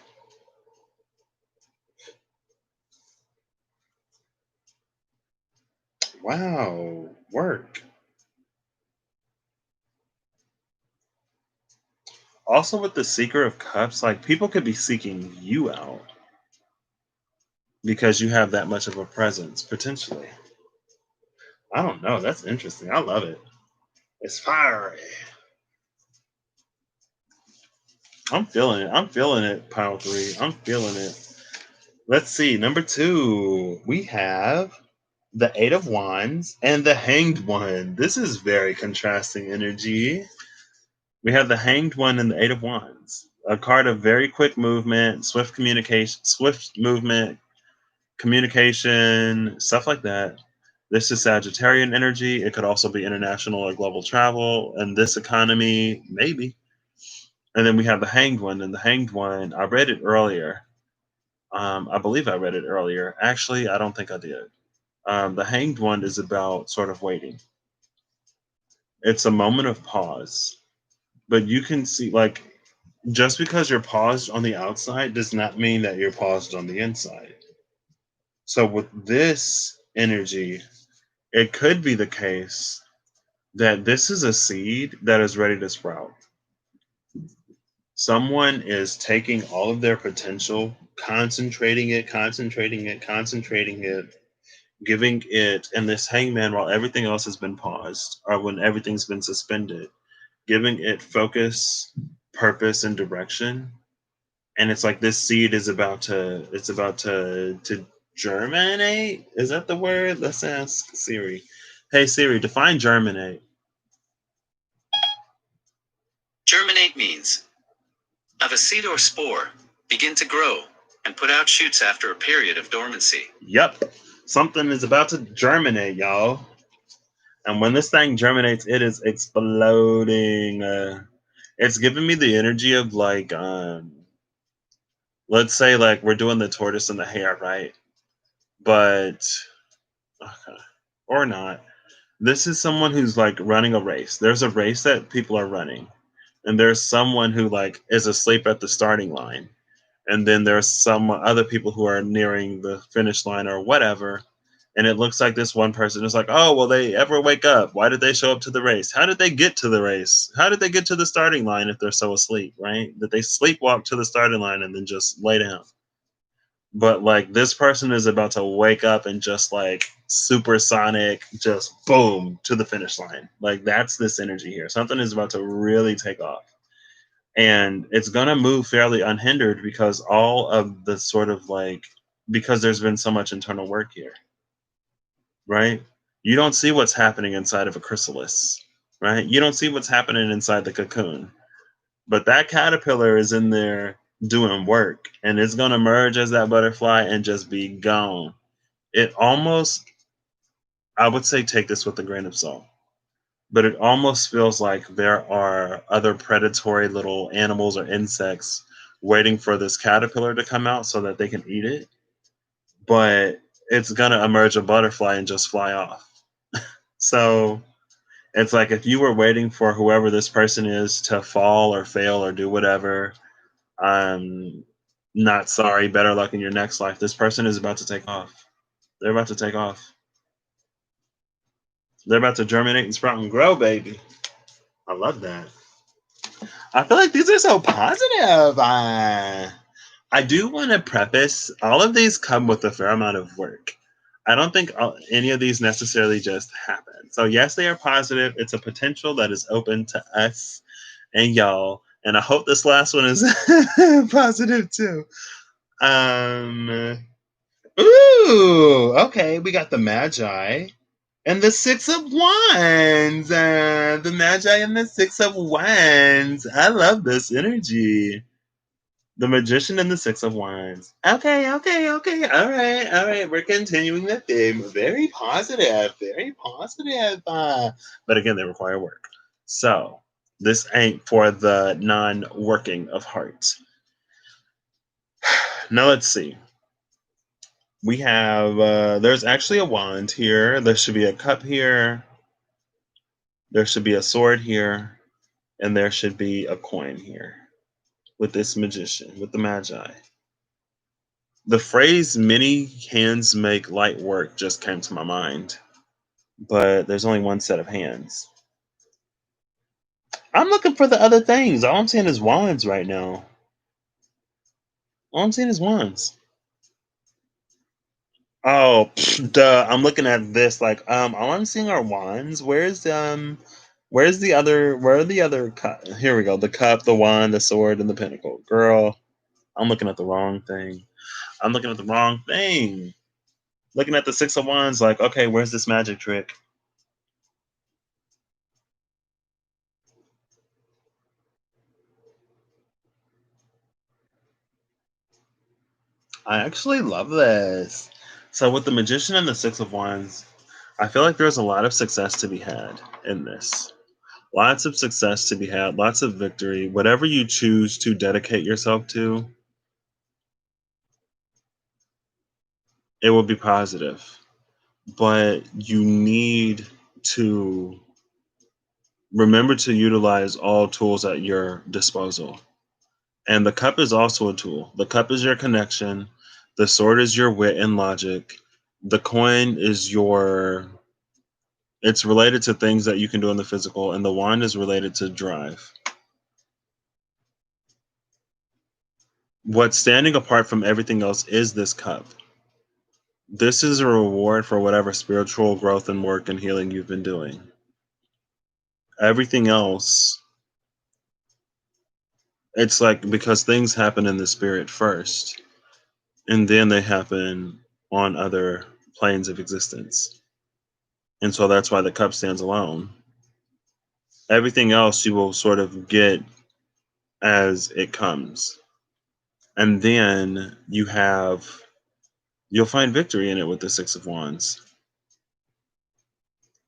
A: Wow. Work. Also with the Seeker of Cups, like people could be seeking you out because you have that much of a presence, potentially. I don't know. That's interesting. I love it. It's fiery. I'm feeling it. I'm feeling it, pile 3. I'm feeling it. Let's see. Number 2, we have the Eight of Wands and the Hanged One. This is very contrasting energy. We have the Hanged One and the Eight of Wands. A card of very quick movement, swift communication, swift movement, communication, stuff like that. This is Sagittarian energy. It could also be international or global travel. And this economy, maybe. And then we have the Hanged One. And the Hanged One, I read it earlier. I believe I read it earlier. Actually, I don't think I did. The Hanged One is about sort of waiting. It's a moment of pause. But you can see, like, just because you're paused on the outside does not mean that you're paused on the inside. So with this energy, it could be the case that this is a seed that is ready to sprout. Someone is taking all of their potential, concentrating it, giving it, and this hangman, while everything else has been paused or when everything's been suspended, giving it focus, purpose, and direction. And it's like this seed is about to germinate. Is that the word? Let's ask Siri. Hey Siri, define germinate.
B: Germinate means of a seed or spore, begin to grow, and put out shoots after a period of dormancy.
A: Yep. Something is about to germinate, y'all. And when this thing germinates, it is exploding. It's giving me the energy of like, let's say like we're doing the tortoise and the hare, right? But okay, or not. This is someone who's like running a race. There's a race that people are running, and there's someone who like is asleep at the starting line, and then there's some other people who are nearing the finish line or whatever. And it looks like this one person is like, oh, will they ever wake up? Why did they show up to the race? How did they get to the race? How did they get to the starting line if they're so asleep, right? That they sleepwalk to the starting line and then just lay down. But like this person is about to wake up and just like supersonic, just boom to the finish line. Like that's this energy here. Something is about to really take off. And it's going to move fairly unhindered because all of the sort of like, because there's been so much internal work here, right? You don't see what's happening inside of a chrysalis, right? You don't see what's happening inside the cocoon. But that caterpillar is in there doing work and it's going to merge as that butterfly and just be gone. It almost, I would say, take this with a grain of salt, but it almost feels like there are other predatory little animals or insects waiting for this caterpillar to come out so that they can eat it. But it's going to emerge a butterfly and just fly off. So it's like if you were waiting for whoever this person is to fall or fail or do whatever, I'm not sorry. Better luck in your next life. This person is about to take off. They're about to take off. They're about to germinate and sprout and grow, baby. I love that. I feel like these are so positive. I do want to preface all of these come with a fair amount of work. I don't think any of these necessarily just happen. So, yes, they are positive. It's a potential that is open to us and y'all. And I hope this last one is positive too. Ooh, okay. We got the Magi and the Six of Wands. The Magi and the Six of Wands. I love this energy. The Magician and the Six of Wands. Okay. All right. We're continuing the theme. Very positive. But again, they require work. So this ain't for the non-working of hearts. Now let's see. We have, there's actually a wand here. There should be a cup here. There should be a sword here. And there should be a coin here with this magician, with the Magi. The phrase many hands make light work just came to my mind, but there's only one set of hands. I'm looking for the other things. All I'm seeing is wands right now. All I'm seeing is wands. Oh, duh. I'm looking at this like all I'm seeing are wands. Where's Where are the other cup? Here we go. The cup, the wand, the sword, and the pinnacle. Girl, I'm looking at the wrong thing. I'm looking at the wrong thing. Looking at the Six of Wands, like, okay, where's this magic trick? I actually love this. So with the Magician and the Six of Wands, I feel like there's a lot of success to be had in this. Lots of success to be had, lots of victory. Whatever you choose to dedicate yourself to, it will be positive. But you need to remember to utilize all tools at your disposal. And the cup is also a tool. The cup is your connection. The sword is your wit and logic. The coin is it's related to things that you can do in the physical, and the wand is related to drive. What's standing apart from everything else is this cup. This is a reward for whatever spiritual growth and work and healing you've been doing. Everything else, it's like because things happen in the spirit first, and then they happen on other planes of existence. And so that's why the cup stands alone. Everything else you will sort of get as it comes. And then you'll find victory in it with the Six of Wands.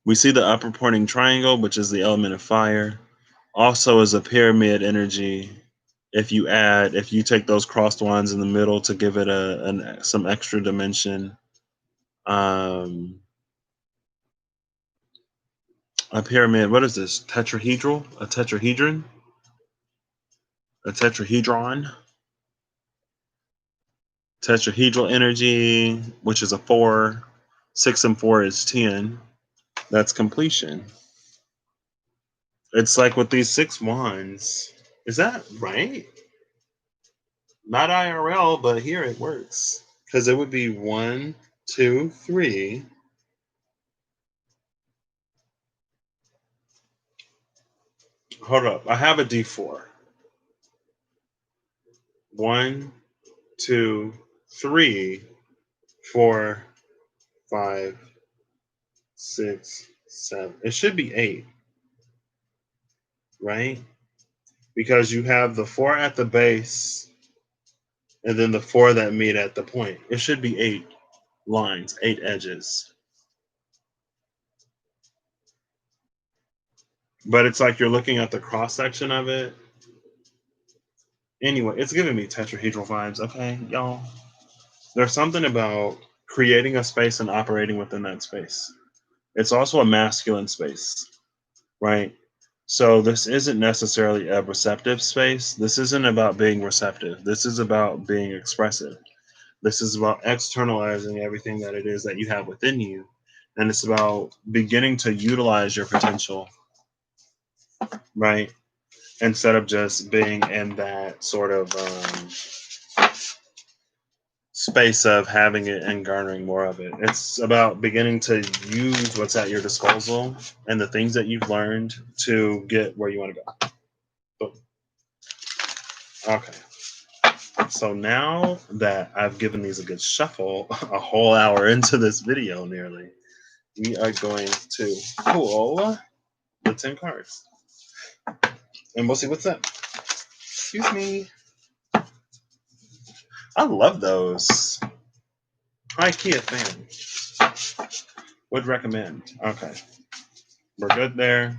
A: We see the upper pointing triangle, which is the element of fire, also as a pyramid energy. If you take those crossed wands in the middle to give it some extra dimension, um, a pyramid. What is this? Tetrahedral? A tetrahedron? A tetrahedron? Tetrahedral energy, which is a 4. 6 and 4 is 10. That's completion. It's like with these 6 wands. Is that right? Not IRL, but here it works. Because it would be 1, 2, 3. Hold up. I have a D4. 1, 2, 3, 4, 5, 6, 7. It should be 8, right? Because you have the 4 at the base and then the 4 that meet at the point. It should be 8 lines, 8 edges. But it's like you're looking at the cross section of it. Anyway, it's giving me tetrahedral vibes, okay, y'all? There's something about creating a space and operating within that space. It's also a masculine space, right? So this isn't necessarily a receptive space. This isn't about being receptive. This is about being expressive. This is about externalizing everything that it is that you have within you. And it's about beginning to utilize your potential, right? Instead of just being in that sort of space of having it and garnering more of it. It's about beginning to use what's at your disposal and the things that you've learned to get where you want to go. Boom. Okay. So now that I've given these a good shuffle, a whole hour into this video nearly, we are going to pull the 10 cards. And we'll see what's up. Excuse me. I love those. IKEA fan. Would recommend. Okay. We're good there.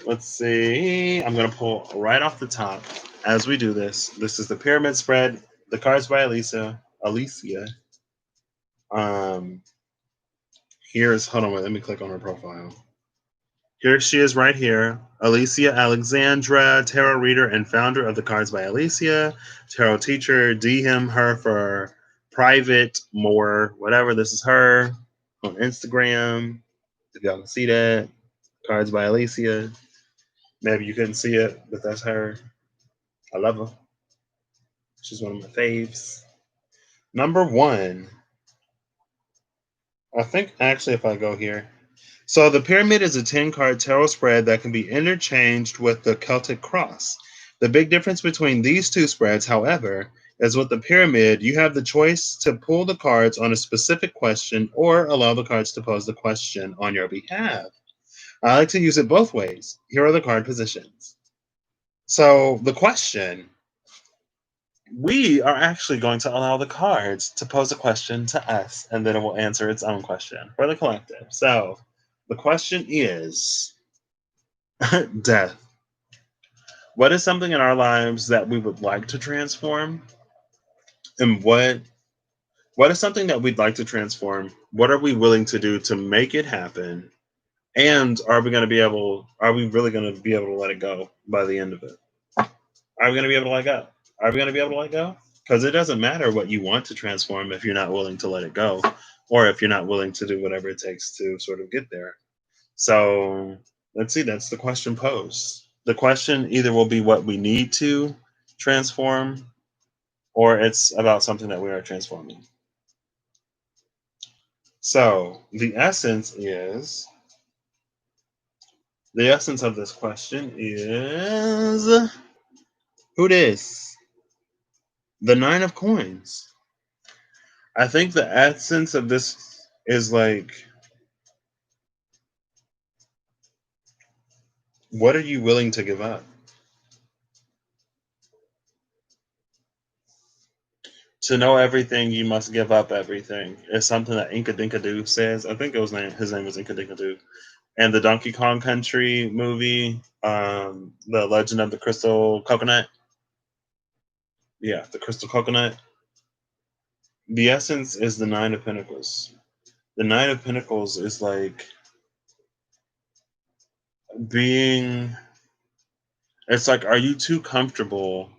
A: Let's see. I'm going to pull right off the top as we do this. This is the Pyramid Spread, the cards by Alicia. Here's, hold on, wait, let me click on her profile. Here she is right here. Alicia Alexandra, tarot reader and founder of the Cards by Alicia, tarot teacher. DM her for private, more, whatever. This is her on Instagram. If y'all can see that. Cards by Alicia. Maybe you couldn't see it, but that's her. I love her. She's one of my faves. Number 1. I think actually if I go here, So the pyramid is a 10-card tarot spread that can be interchanged with the Celtic cross. The big difference between these two spreads, however, is with the pyramid, you have the choice to pull the cards on a specific question or allow the cards to pose the question on your behalf. I like to use it both ways. Here are the card positions. So the question, we are actually going to allow the cards to pose a question to us, and then it will answer its own question for the collective. So the question is death. What is something in our lives that we would like to transform? And what is something that we'd like to transform? What are we willing to do to make it happen? And are we really going to be able to let it go by the end of it? Are we going to be able to let go? Are we going to be able to let go? Because it doesn't matter what you want to transform if you're not willing to let it go, or if you're not willing to do whatever it takes to sort of get there. So let's see, that's the question posed. The question either will be what we need to transform, or it's about something that we are transforming. So the essence of this question is who this? The Nine of Coins. I think the essence of this is like, what are you willing to give up? To know everything, you must give up everything. It's something that Inka Dinkadoo says. I think his name was Inka Dinkadoo. And the Donkey Kong Country movie, The Legend of the Crystal Coconut. Yeah, the Crystal Coconut. The essence is the Nine of Pentacles. The Nine of Pentacles is like being, it's like, are you too comfortable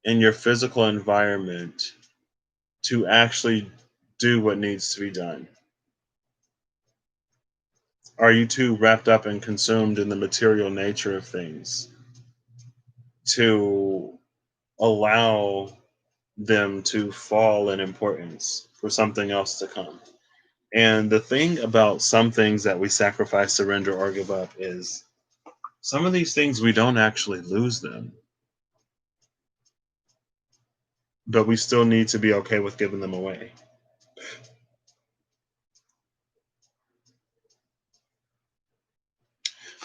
A: in your physical environment to actually do what needs to be done? Are you too wrapped up and consumed in the material nature of things to allow them to fall in importance for something else to come? And the thing about some things that we sacrifice, surrender, or give up is some of these things we don't actually lose them, but we still need to be okay with giving them away.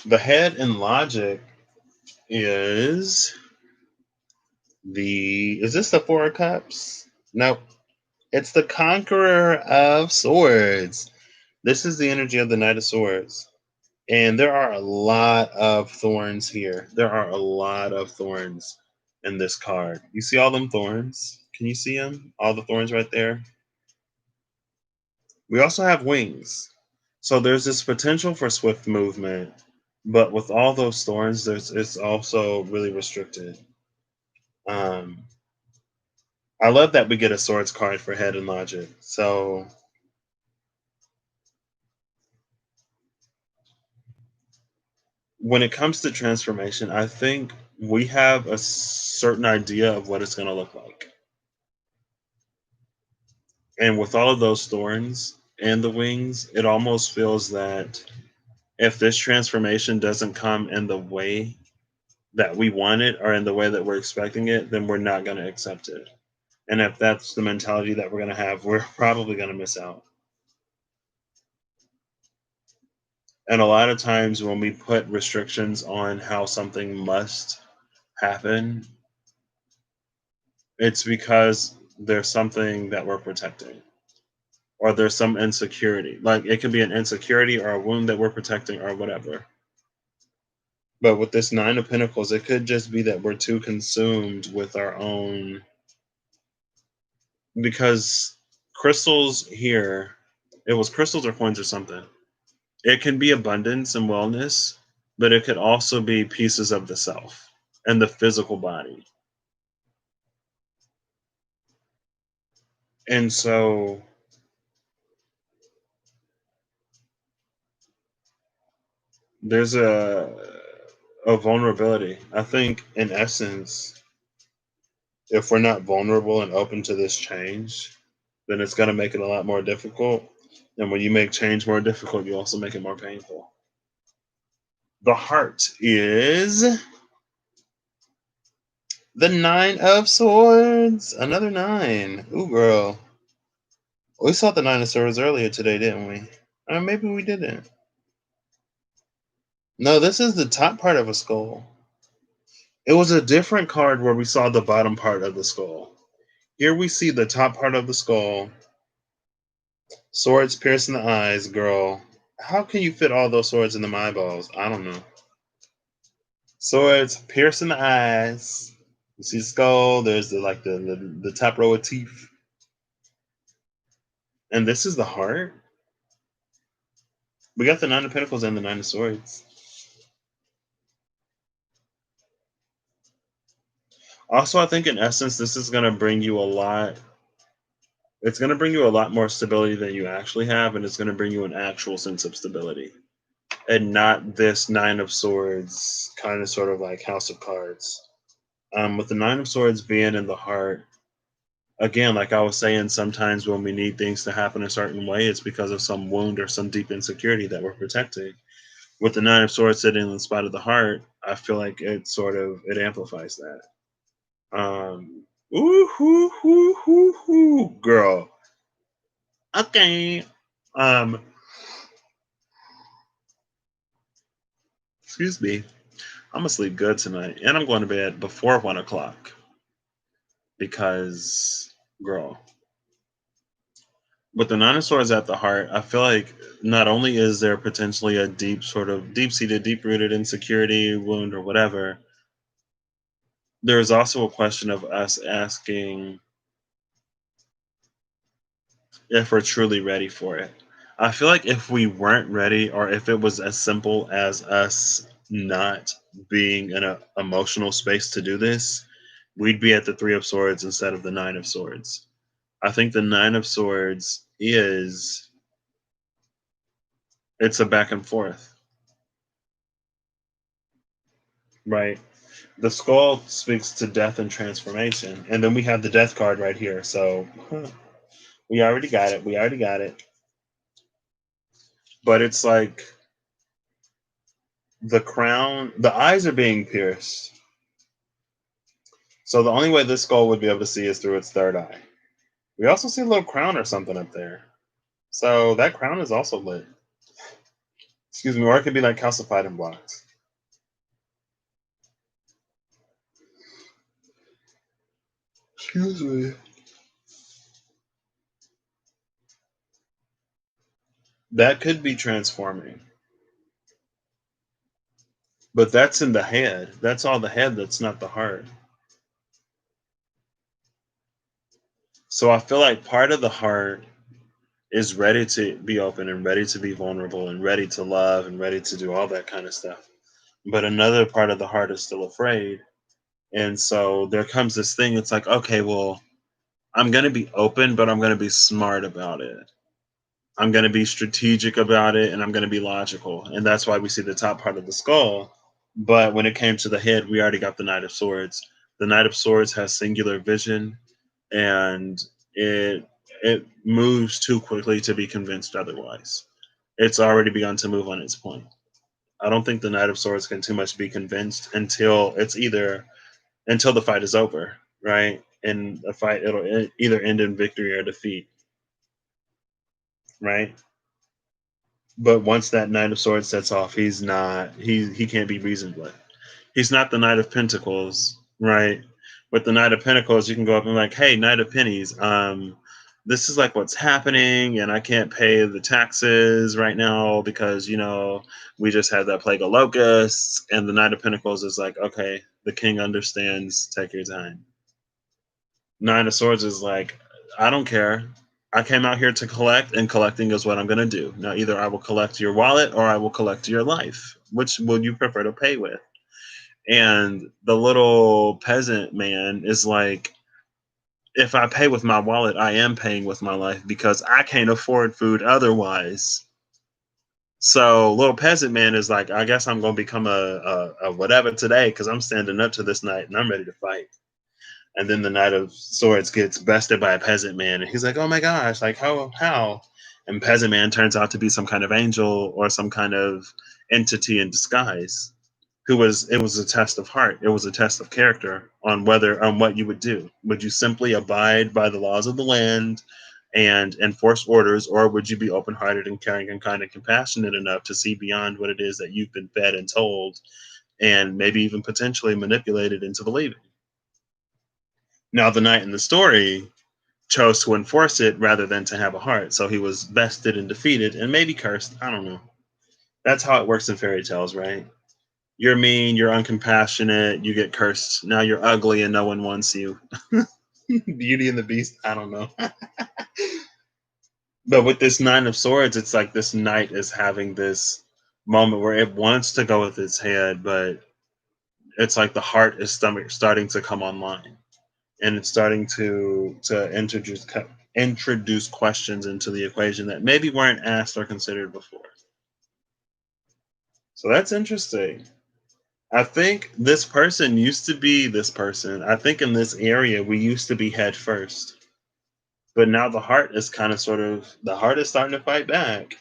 A: The head in logic is is this the Four of Cups? Nope. It's the Conqueror of Swords. This is the energy of the Knight of Swords. And there are a lot of thorns here. There are a lot of thorns in this card. You see all them thorns? Can you see them? All the thorns right there? We also have wings. So there's this potential for swift movement, but with all those thorns, it's also really restricted. Um, I love that we get a swords card for head and logic. So when it comes to transformation, I think we have a certain idea of what it's going to look like. And with all of those thorns and the wings, it almost feels that if this transformation doesn't come in the way that we want it or in the way that we're expecting it, then we're not going to accept it. And if that's the mentality that we're going to have, we're probably going to miss out. And a lot of times when we put restrictions on how something must happen, it's because there's something that we're protecting or there's some insecurity. Like it could be an insecurity or a wound that we're protecting or whatever. But with this Nine of Pentacles, it could just be that we're too consumed with our own. Because crystals here, it was crystals or coins or something. It can be abundance and wellness, but it could also be pieces of the self and the physical body. And so there's a vulnerability. I think in essence, if we're not vulnerable and open to this change, then it's going to make it a lot more difficult. And when you make change more difficult, you also make it more painful. The heart is the Nine of Swords. Another nine. Ooh, girl. We saw the Nine of Swords earlier today, didn't we? Or maybe we didn't. No, this is the top part of a skull. It was a different card where we saw the bottom part of the skull. Here we see the top part of the skull. Swords piercing the eyes, girl. How can you fit all those swords into my eyeballs? I don't know. Swords piercing the eyes. You see the skull. There's the top row of teeth. And this is the heart. We got the Nine of Pentacles and the Nine of Swords. Also, I think in essence, this is going to bring you a lot. It's going to bring you a lot more stability than you actually have, and it's going to bring you an actual sense of stability. And not this Nine of Swords kind of sort of like House of Cards. With the Nine of Swords being in the heart, again, like I was saying, sometimes when we need things to happen a certain way, it's because of some wound or some deep insecurity that we're protecting. With the Nine of Swords sitting in the spot of the heart, I feel like it amplifies that. Ooh, hoo, hoo, hoo, hoo, girl. Okay. Um, Excuse me. I'm gonna sleep good tonight, and I'm going to bed before 1 o'clock because, girl, with the Nine of Swords at the heart, I feel like not only is there potentially a deep sort of deep-seated, deep-rooted insecurity, wound, or whatever, there's also a question of us asking if we're truly ready for it. I feel like if we weren't ready, or if it was as simple as us not being in an emotional space to do this, we'd be at the Three of Swords instead of the Nine of Swords. I think the Nine of Swords it's a back and forth, right? The skull speaks to death and transformation, and then we have the death card right here. So we already got it. We already got it. But it's like the crown, the eyes are being pierced. So the only way this skull would be able to see is through its third eye. We also see a little crown or something up there. So that crown is also lit. Excuse me, or it could be like calcified and blocked. Excuse me. That could be transforming. But that's in the head. That's all the head, that's not the heart. So I feel like part of the heart is ready to be open and ready to be vulnerable and ready to love and ready to do all that kind of stuff. But another part of the heart is still afraid. And so there comes this thing, it's like, okay, well, I'm going to be open, but I'm going to be smart about it. I'm going to be strategic about it, and I'm going to be logical. And that's why we see the top part of the skull. But when it came to the head, we already got the Knight of Swords. The Knight of Swords has singular vision, and it moves too quickly to be convinced otherwise. It's already begun to move on its point. I don't think the Knight of Swords can too much be convinced until the fight is over, right? In a fight, it'll either end in victory or defeat, right? But once that Knight of Swords sets off, he can't be reasoned with. He's not the Knight of Pentacles, right? With the Knight of Pentacles, you can go up and be like, hey, Knight of Pennies, this is like what's happening, and I can't pay the taxes right now because we just had that plague of locusts. And the Knight of Pentacles is like, okay, the king understands, take your time. Nine of Swords is like, I don't care. I came out here to collect, and collecting is what I'm going to do. Now, either I will collect your wallet or I will collect your life. Which would you prefer to pay with? And the little peasant man is like, if I pay with my wallet, I am paying with my life because I can't afford food otherwise. So little peasant man is like, I guess I'm going to become a whatever today because I'm standing up to this night and I'm ready to fight. And then the Knight of Swords gets bested by a peasant man, and he's like, "Oh my gosh! Like how?" and Peasant Man turns out to be some kind of angel or some kind of entity in disguise. It was a test of heart. It was a test of character on what you would do. Would you simply abide by the laws of the land and enforce orders, or would you be open hearted and caring and kind and compassionate enough to see beyond what it is that you've been fed and told, and maybe even potentially manipulated into believing? Now, the knight in the story chose to enforce it rather than to have a heart, so he was bested and defeated and maybe cursed. I don't know. That's how it works in fairy tales, right? You're mean, you're uncompassionate, you get cursed. Now you're ugly and no one wants you. Beauty and the Beast, I don't know. But with this Nine of Swords, it's like this knight is having this moment where it wants to go with its head, but it's like the heart is starting to come online, and it's starting to introduce questions into the equation that maybe weren't asked or considered before. So that's interesting. I think this person used to be this person. I think in this area we used to be head first. But now the heart is the heart is starting to fight back.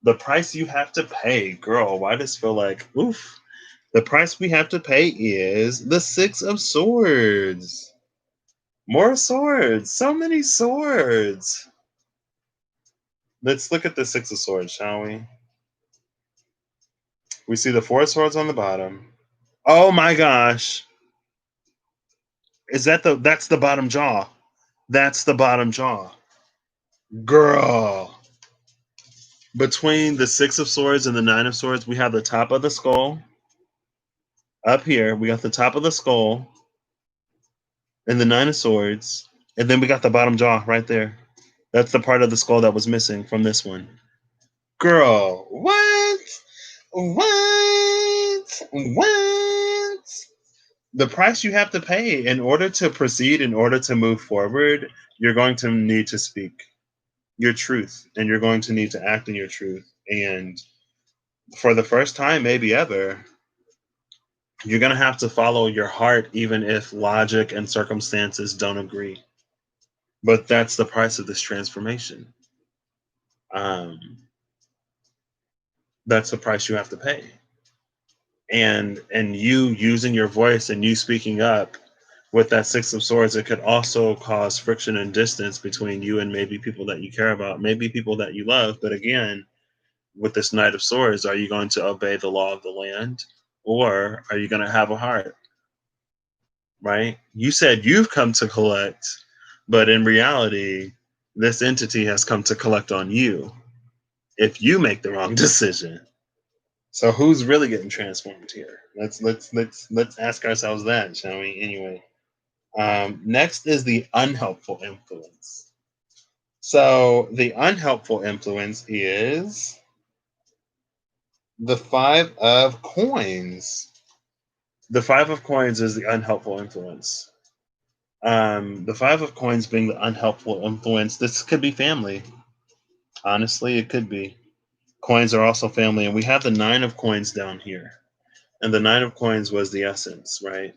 A: The price you have to pay, girl, why does it feel like oof? The price we have to pay is the Six of Swords. More swords, so many swords. Let's look at the Six of Swords, shall we? We see the four swords on the bottom. Oh my gosh. That's the bottom jaw. That's the bottom jaw. Girl. Between the Six of Swords and the Nine of Swords, we have the top of the skull. Up here, we got the top of the skull and the Nine of Swords. And then we got the bottom jaw right there. That's the part of the skull that was missing from this one. Girl, what? What? What? The price you have to pay in order to proceed, in order to move forward, you're going to need to speak your truth, and you're going to need to act in your truth. And for the first time, maybe ever, you're going to have to follow your heart, even if logic and circumstances don't agree. But that's the price of this transformation. Um, that's the price you have to pay. And you using your voice and you speaking up with that Six of Swords, it could also cause friction and distance between you and maybe people that you care about, maybe people that you love. But again, with this Knight of Swords, are you going to obey the law of the land, or are you going to have a heart? Right? You said you've come to collect, but in reality, this entity has come to collect on you if you make the wrong decision. So who's really getting transformed here? Let's ask ourselves that, shall we? Anyway, next is the unhelpful influence. So the unhelpful influence is the Five of Coins. The Five of Coins is the unhelpful influence. The Five of Coins being the unhelpful influence. This could be family. Honestly, it could be. Coins are also family, and we have the Nine of Coins down here. And the Nine of Coins was the essence, right?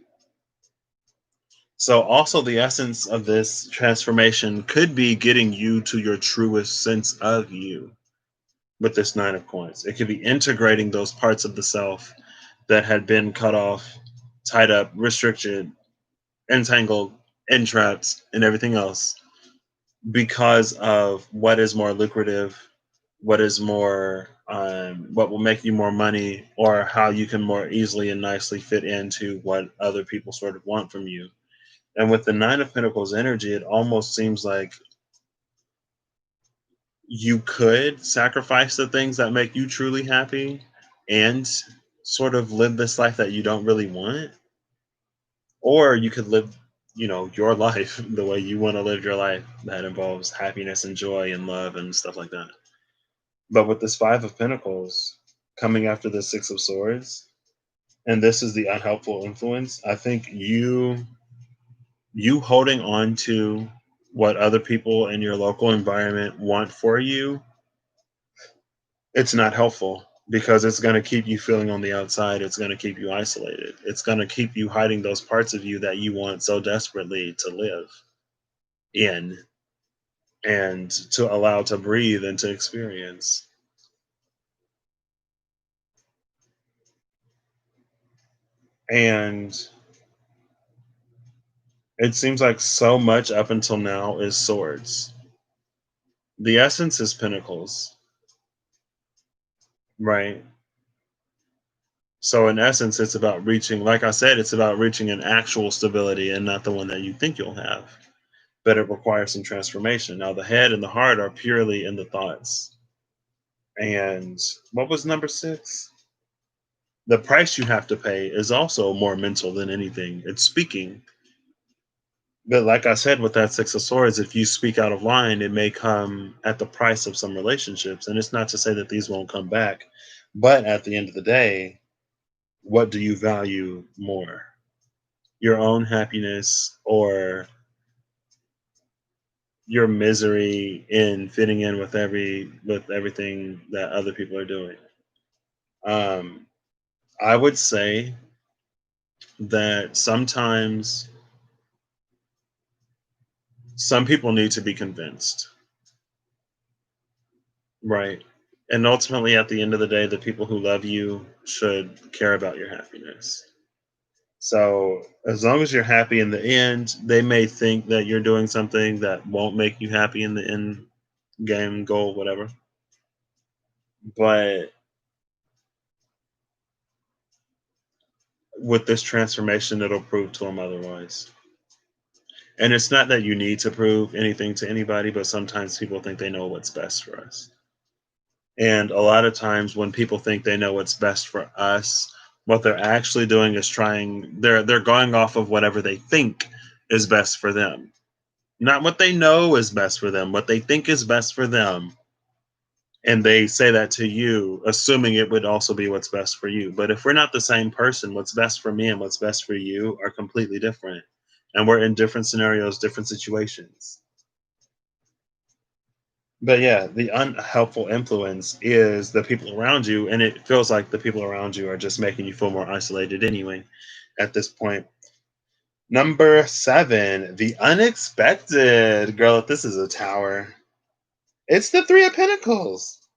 A: So also the essence of this transformation could be getting you to your truest sense of you with this Nine of Coins. It could be integrating those parts of the self that had been cut off, tied up, restricted, entangled, entrapped, and everything else because of what is more lucrative, what is more, what will make you more money, or how you can more easily and nicely fit into what other people sort of want from you. And with the Nine of Pentacles energy, it almost seems like you could sacrifice the things that make you truly happy and sort of live this life that you don't really want. Or you could live, your life the way you want to live your life that involves happiness and joy and love and stuff like that. But with this Five of Pentacles coming after the Six of Swords, and this is the unhelpful influence, I think you holding on to what other people in your local environment want for you, it's not helpful because it's going to keep you feeling on the outside. It's going to keep you isolated. It's going to keep you hiding those parts of you that you want so desperately to live in. and to allow to breathe and to experience. And it seems like so much up until now is swords. The essence is pentacles, right? So in essence, it's about reaching, like I said, it's about reaching an actual stability and not the one that you think you'll have. But it requires some transformation. Now the head and the heart are purely in the thoughts. And what was number 6? The price you have to pay is also more mental than anything. It's speaking. But like I said, with that 6 of Swords, if you speak out of line, it may come at the price of some relationships. And it's not to say that these won't come back. But at the end of the day, what do you value more? Your own happiness or your misery in fitting in with everything that other people are doing? Um, I would say that sometimes some people need to be convinced, right? And ultimately, at the end of the day, the people who love you should care about your happiness. So, as long as you're happy in the end, they may think that you're doing something that won't make you happy in the end game, goal, whatever. But with this transformation, it'll prove to them otherwise. And it's not that you need to prove anything to anybody, but sometimes people think they know what's best for us. And a lot of times when people think they know what's best for us, what they're actually doing is they're going off of whatever they think is best for them. Not what they know is best for them, what they think is best for them. And they say that to you, assuming it would also be what's best for you. But if we're not the same person, what's best for me and what's best for you are completely different. And we're in different scenarios, different situations. But yeah, the unhelpful influence is the people around you, and it feels like the people around you are just making you feel more isolated anyway at this point. Number 7, the unexpected. Girl, if this is a tower, it's the 3 of Pentacles.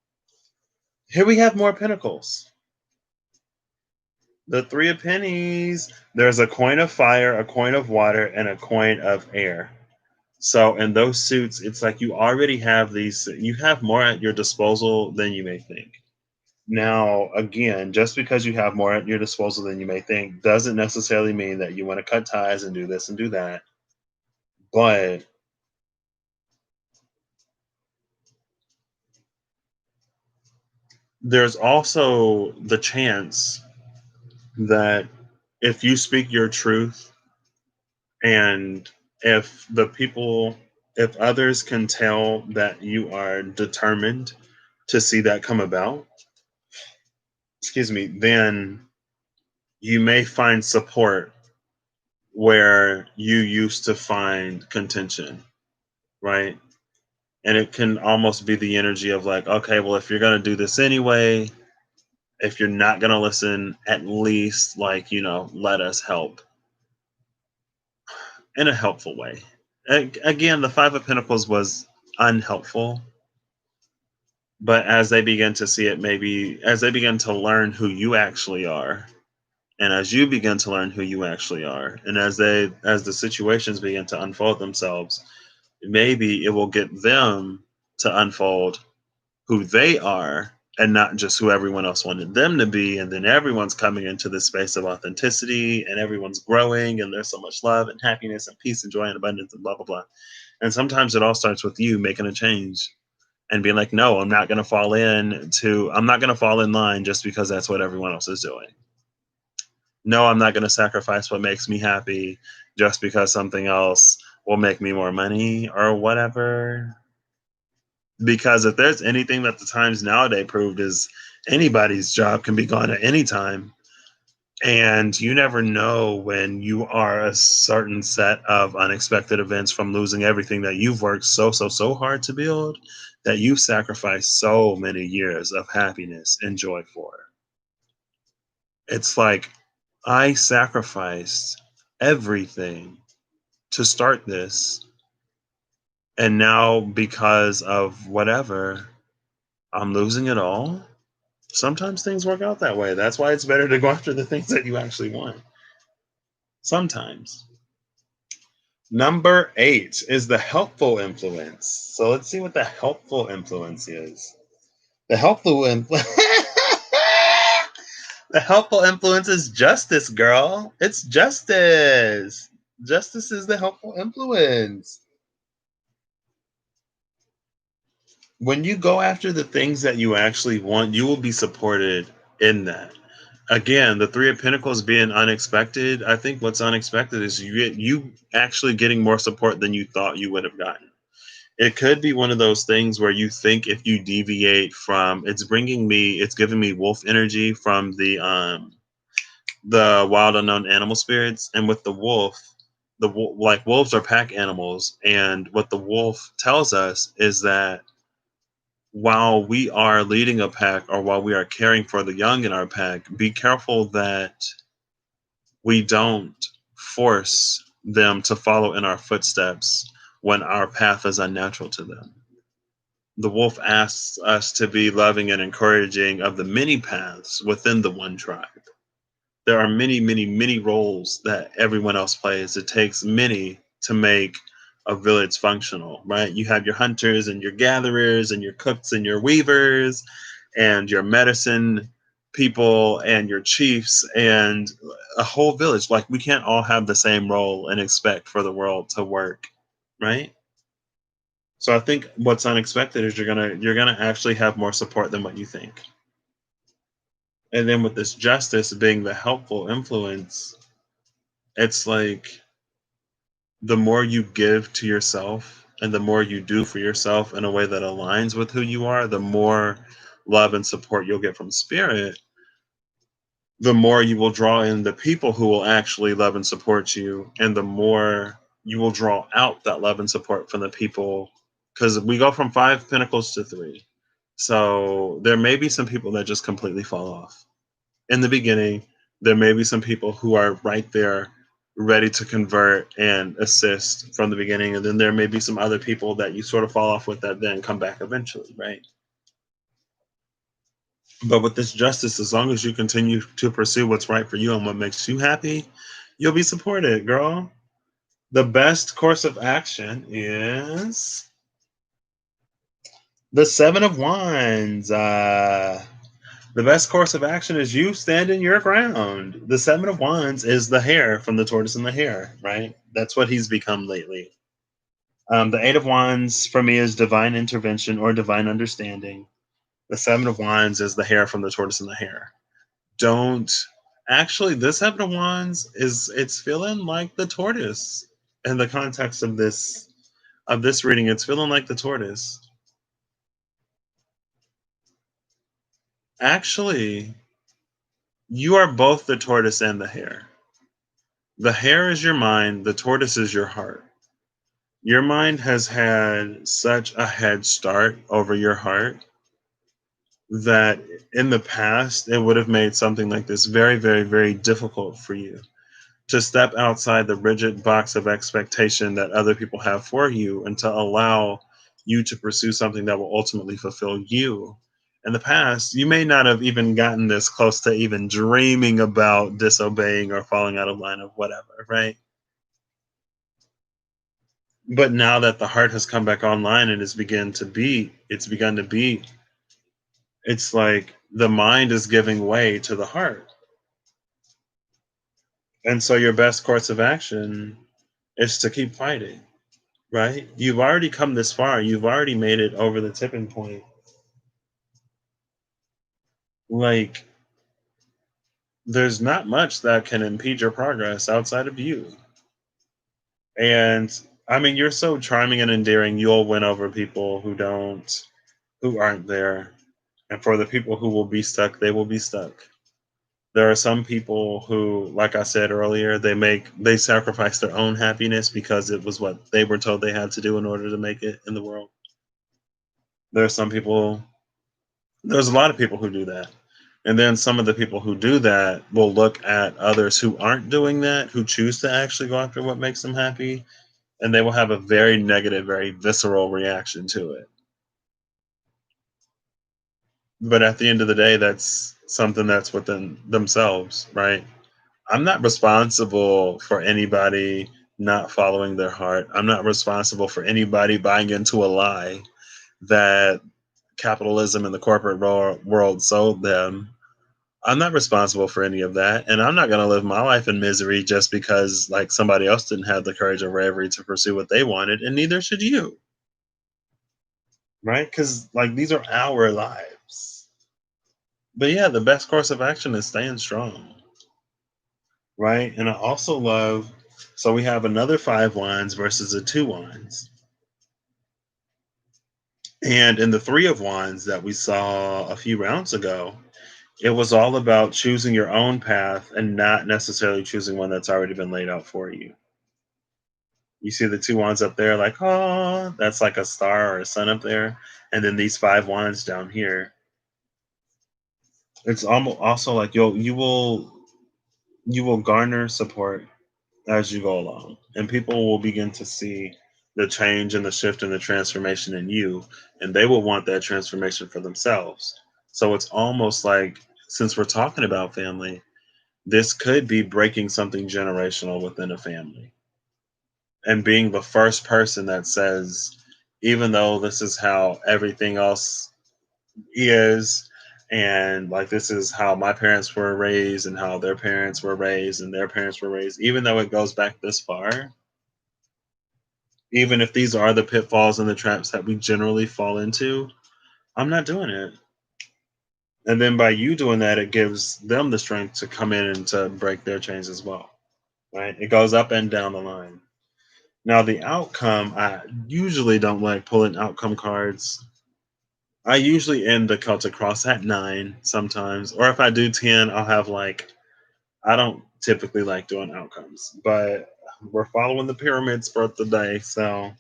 A: Here we have more pentacles. The 3 of Pennies. There's a coin of fire, a coin of water, and a coin of air. So in those suits, it's like you already have these, you have more at your disposal than you may think. Now, again, just because you have more at your disposal than you may think doesn't necessarily mean that you want to cut ties and do this and do that. But there's also the chance that if you speak your truth and if the people, if others can tell that you are determined to see that come about, excuse me, then you may find support where you used to find contention, right? And it can almost be the energy of like, okay, well, if you're going to do this anyway, if you're not going to listen, at least like, let us help in a helpful way. Again, the 5 of Pentacles was unhelpful, but as they begin to see it, maybe as they begin to learn who you actually are, and as you begin to learn who you actually are, and as the situations begin to unfold themselves, maybe it will get them to unfold who they are and not just who everyone else wanted them to be. And then everyone's coming into this space of authenticity and everyone's growing and there's so much love and happiness and peace and joy and abundance and blah, blah, blah. And sometimes it all starts with you making a change and being like, no, I'm not going to fall in line just because that's what everyone else is doing. No, I'm not going to sacrifice what makes me happy just because something else will make me more money or whatever. Because if there's anything that the times nowadays proved is anybody's job can be gone at any time. And you never know when you are a certain set of unexpected events from losing everything that you've worked so hard to build, that you've sacrificed so many years of happiness and joy for. It's like I sacrificed everything to start this, And now, because of whatever, I'm losing it all. Sometimes things work out that way. That's why it's better to go after the things that you actually want. Sometimes. Number 8 is the helpful influence. So let's see what the helpful influence is. The helpful influence. The helpful influence is justice, girl. It's justice. Justice is the helpful influence. When you go after the things that you actually want, you will be supported in that. Again, the Three of Pentacles being unexpected, I think what's unexpected is you actually getting more support than you thought you would have gotten. It could be one of those things where you think if you deviate from, it's giving me wolf energy from the wild unknown animal spirits, and with the wolf, like wolves are pack animals, and what the wolf tells us is that while we are leading a pack or while we are caring for the young in our pack, be careful that we don't force them to follow in our footsteps when our path is unnatural to them. The wolf asks us to be loving and encouraging of the many paths within the one tribe. There are many, many, many roles that everyone else plays. It takes many to make a village functional, right? You have your hunters and your gatherers and your cooks and your weavers and your medicine people and your chiefs and a whole village. Like we can't all have the same role and expect for the world to work, right? So I think what's unexpected is you're gonna actually have more support than what you think. And then with this justice being the helpful influence, it's like the more you give to yourself and the more you do for yourself in a way that aligns with who you are, the more love and support you'll get from spirit, the more you will draw in the people who will actually love and support you, and the more you will draw out that love and support from the people. Because we go from 5 pentacles to 3. So there may be some people that just completely fall off in the beginning. There may be some people who are right there ready to convert and assist from the beginning, and then there may be some other people that you sort of fall off with that then come back eventually, right? But with this justice, as long as you continue to pursue what's right for you and what makes you happy, you'll be supported, girl. The best course of action is the Seven of Wands. The best course of action is you standing your ground. The Seven of Wands is the hare from the tortoise and the hare, right? That's what he's become lately. The Eight of Wands for me is divine intervention or divine understanding. The Seven of Wands is the hare from the tortoise and the hare. Don't actually, this Seven of Wands it's feeling like the tortoise in the context of this reading. It's feeling like the tortoise. Actually, you are both the tortoise and the hare. The hare is your mind, the tortoise is your heart. Your mind has had such a head start over your heart that in the past it would have made something like this very, very, very difficult for you to step outside the rigid box of expectation that other people have for you and to allow you to pursue something that will ultimately fulfill you. In the past, you may not have even gotten this close to even dreaming about disobeying or falling out of line of whatever, right? But now that the heart has come back online and it's begun to beat, it's like the mind is giving way to the heart. And so your best course of action is to keep fighting, right? You've already come this far. You've already made it over the tipping point. Like, there's not much that can impede your progress outside of you. And I mean, you're so charming and endearing, you'll win over people who aren't there. And for the people who will be stuck, they will be stuck. There are some people who, like I said earlier, they sacrifice their own happiness because it was what they were told they had to do in order to make it in the world. There are some people There's a lot of people who do that. And then some of the people who do that will look at others who aren't doing that, who choose to actually go after what makes them happy, and they will have a very negative, very visceral reaction to it. But at the end of the day, that's something that's within themselves, right? I'm not responsible for anybody not following their heart. I'm not responsible for anybody buying into a lie that capitalism and the corporate world sold them. I'm not responsible for any of that. And I'm not going to live my life in misery just because like somebody else didn't have the courage or bravery to pursue what they wanted. And neither should you, right? Because like these are our lives. But yeah, the best course of action is staying strong, right? And I also love, so we have another 5 wands versus a 2 wands. And in the 3 of wands that we saw a few rounds ago, it was all about choosing your own path and not necessarily choosing one that's already been laid out for you. You see the 2 wands up there, like, oh, that's like a star or a sun up there. And then these 5 wands down here. It's almost also like you will garner support as you go along, and people will begin to see the change and the shift and the transformation in you, and they will want that transformation for themselves. So it's almost like, since we're talking about family, this could be breaking something generational within a family and being the first person that says, even though this is how everything else is, and like this is how my parents were raised and how their parents were raised and their parents were raised, even though it goes back this far, even if these are the pitfalls and the traps that we generally fall into, I'm not doing it. And then by you doing that, it gives them the strength to come in and to break their chains as well. Right? It goes up and down the line. Now, the outcome, I usually don't like pulling outcome cards. I usually end the Celtic Cross at 9 sometimes, or if I do 10, I'll have like, I don't typically like doing outcomes, but we're following the pyramids for the day, so.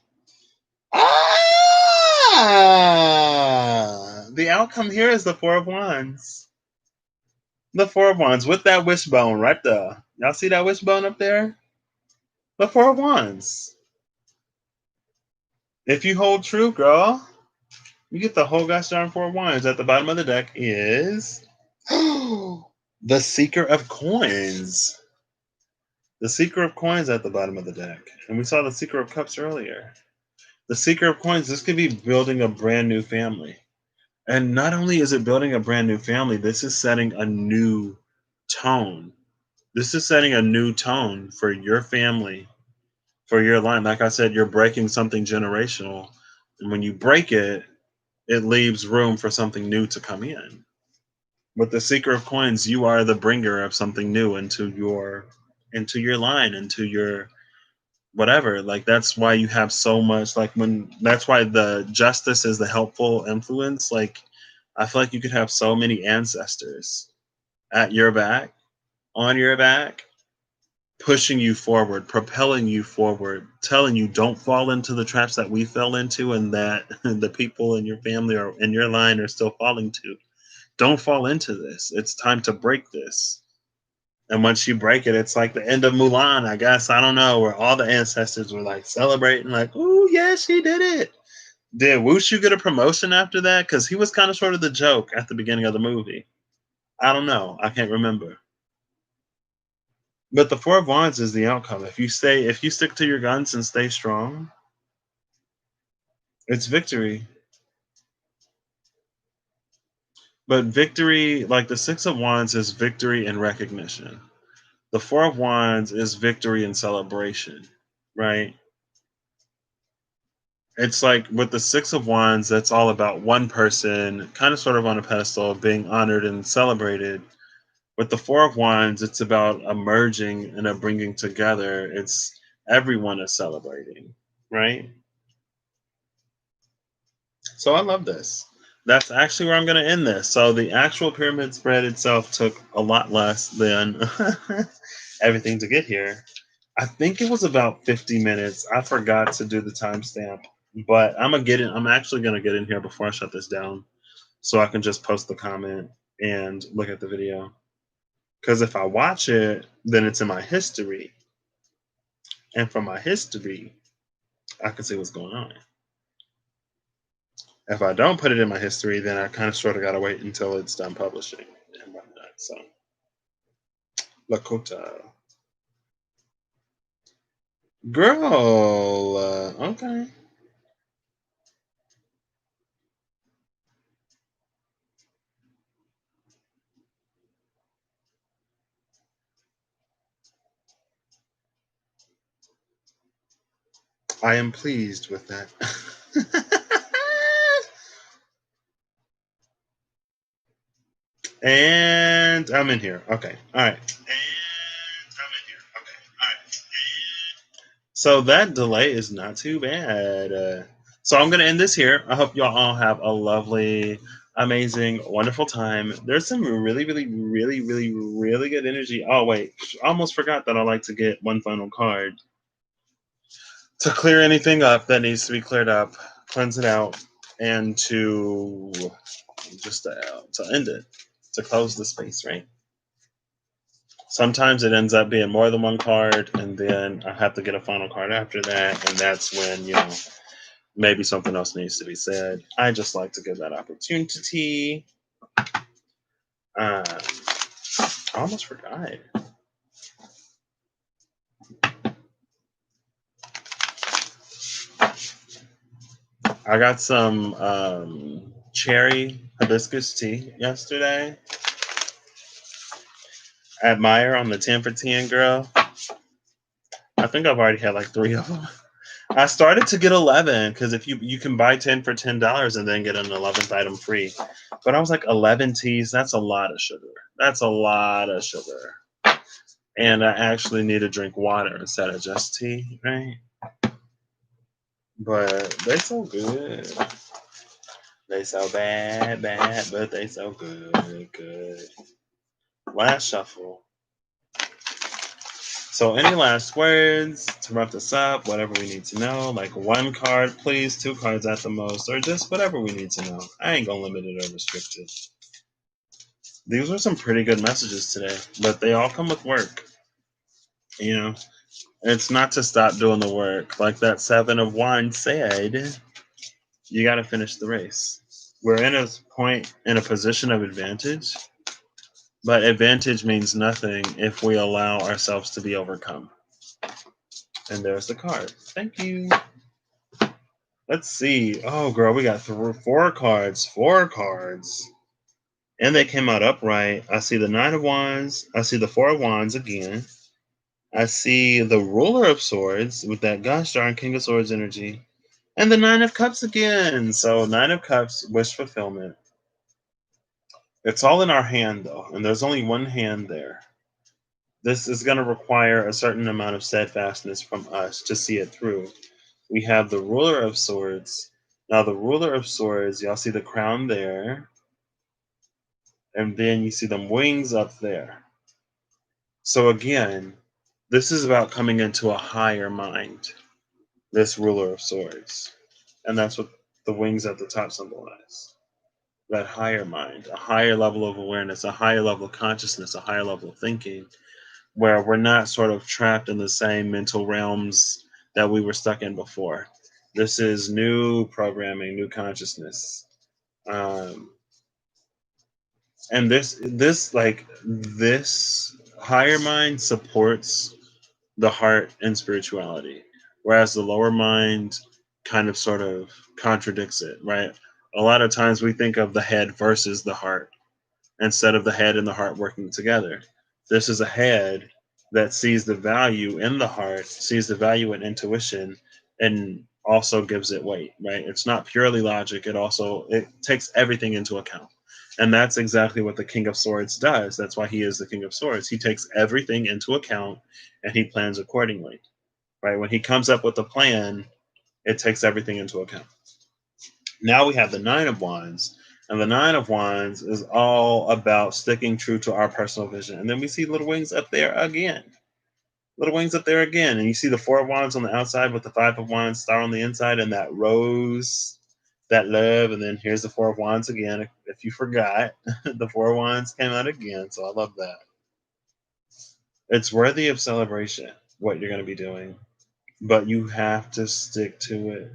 A: The outcome here is the 4 of Wands. The 4 of Wands with that wishbone right there. Y'all see that wishbone up there? The 4 of Wands. If you hold true, girl, you get the whole gosh darn 4 of Wands. At the bottom of the deck is the Seeker of Coins. The Seeker of Coins at the bottom of the deck. And we saw the Seeker of Cups earlier. The Seeker of Coins, this could be building a brand new family. And not only is it building a brand new family, this is setting a new tone. This is setting a new tone for your family, for your line. Like I said, you're breaking something generational. And when you break it, it leaves room for something new to come in. With the Seeker of Coins, you are the bringer of something new into your line, into your whatever. Like that's why you have so much, like when that's why the Justice is the helpful influence. Like I feel like you could have so many ancestors at your back, on your back, pushing you forward, propelling you forward, telling you don't fall into the traps that we fell into and that the people in your family or in your line are still falling to. Don't fall into this. It's time to break this. And once you break it, it's like the end of Mulan, I guess. I don't know, where all the ancestors were like celebrating, like, "Ooh, yeah, she did it." Did Wushu get a promotion after that? Because he was kind of sort of the joke at the beginning of the movie. I don't know. I can't remember. But the 4 of Wands is the outcome. If you stick to your guns and stay strong, it's victory. But victory, like the 6 of Wands, is victory and recognition. The 4 of Wands is victory and celebration, right? It's like with the 6 of Wands, that's all about one person, kind of sort of on a pedestal, being honored and celebrated. With the 4 of Wands, it's about a merging and a bringing together. It's everyone is celebrating, right? So I love this. That's actually where I'm going to end this. So the actual pyramid spread itself took a lot less than everything to get here. I think it was about 50 minutes. I forgot to do the timestamp, but I'm actually gonna get in here before I shut this down, so I can just post the comment and look at the video. Because if I watch it, then it's in my history, and from my history, I can see what's going on. If I don't put it in my history, then I kind of sort of got to wait until it's done publishing and whatnot. So, Lakota. Girl, okay. I am pleased with that. And I'm in here. Okay. All right. So that delay is not too bad. So I'm going to end this here. I hope y'all all have a lovely, amazing, wonderful time. There's some really, really, really, really, really good energy. Oh, wait. I almost forgot that I like to get one final card to clear anything up that needs to be cleared up, cleanse it out, and to just to end it, to close the space, right? Sometimes it ends up being more than one card, and then I have to get a final card after that, and that's when, maybe something else needs to be said. I just like to give that opportunity. I almost forgot. I got some cherry hibiscus tea yesterday at Meyer on the 10 for 10, girl. I think I've already had like 3 of them. I started to get 11 because if you can buy 10 for $10 and then get an 11th item free. But I was like, 11 teas, that's a lot of sugar. That's a lot of sugar. And I actually need to drink water instead of just tea, right? But they so good. They so bad, but they so good. Last shuffle. So any last words to wrap this up, whatever we need to know, like 1 card, please, 2 cards at the most, or just whatever we need to know. I ain't gonna limit it or restrict it. These were some pretty good messages today, but they all come with work. It's not to stop doing the work. Like that 7 of Wands said, you gotta finish the race. We're in a position of advantage, but advantage means nothing if we allow ourselves to be overcome. And there's the card. Thank you. Let's see. Oh, girl, we got 4 cards. 4 cards. And they came out upright. I see the 9 of Wands. I see the 4 of Wands again. I see the Ruler of Swords with that gosh darn King of Swords energy. And the 9 of Cups again. So 9 of Cups, wish fulfillment. It's all in our hand, though. And there's only one hand there. This is going to require a certain amount of steadfastness from us to see it through. We have the Ruler of Swords. Now, the Ruler of Swords, y'all see the crown there. And then you see them wings up there. So again, this is about coming into a higher mind, this Ruler of Swords. And that's what the wings at the top symbolize. That higher mind, a higher level of awareness, a higher level of consciousness, a higher level of thinking, where we're not sort of trapped in the same mental realms that we were stuck in before. This is new programming, new consciousness. And this higher mind supports the heart and spirituality, whereas the lower mind kind of sort of contradicts it, right? A lot of times we think of the head versus the heart instead of the head and the heart working together. This is a head that sees the value in the heart, sees the value in intuition, and also gives it weight, right? It's not purely logic. It takes everything into account. And that's exactly what the King of Swords does. That's why he is the King of Swords. He takes everything into account and he plans accordingly, right? When he comes up with a plan, it takes everything into account. Now we have the 9 of Wands, and the 9 of Wands is all about sticking true to our personal vision. And then we see little wings up there again. Little wings up there again. And you see the 4 of Wands on the outside with the 5 of Wands star on the inside and that rose, that love. And then here's the 4 of Wands again. If you forgot, the 4 of Wands came out again. So I love that. It's worthy of celebration, what you're going to be doing. but you have to stick to it.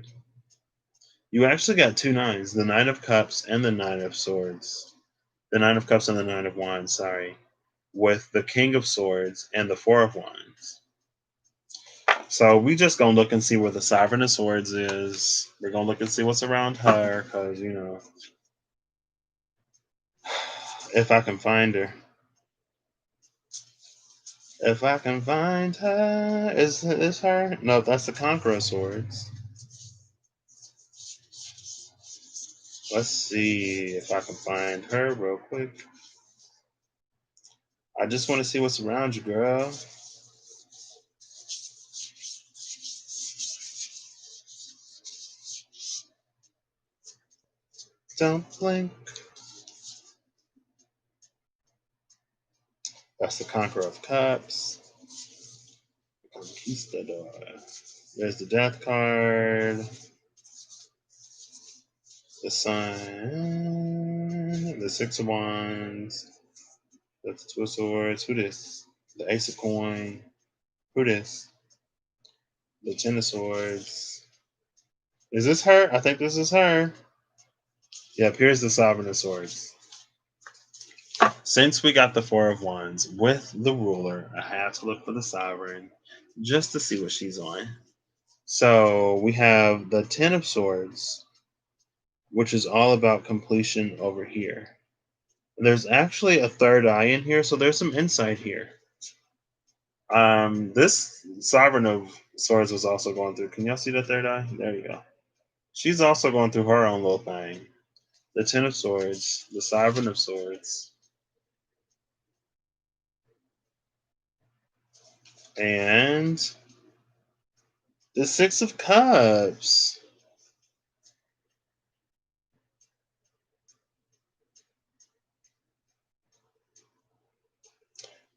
A: You actually got two nines, the Nine of Cups and the Nine of Swords. The Nine of Cups and the Nine of Wands, sorry. With the King of Swords and the Four of Wands. So we just gonna look and see where the Sovereign of Swords is. We're gonna look and see what's around her, because, you know, if I can find her. If I can find her, is her? No, that's the Conqueror of Swords. Let's see if I can find her real quick. I just want to see what's around you, girl. Don't blink. That's the Conqueror of Cups. Conquistador. There's the Death card. The Sun. The Six of Wands. That's the Two of Swords. Who this? The Ace of Coin. Who this? The Ten of Swords. Is this her? I think this is her. Yep, here's the Sovereign of Swords. Since we got the Four of Wands with the ruler, I have to look for the Sovereign just to see what she's on. So we have the Ten of Swords, which is all about completion over here. There's actually a third eye in here, so there's some insight here. This Sovereign of Swords was also going through. Can y'all see the third eye? There you go. She's also going through her own little thing. The Ten of Swords, the Sovereign of Swords, and the Six of Cups.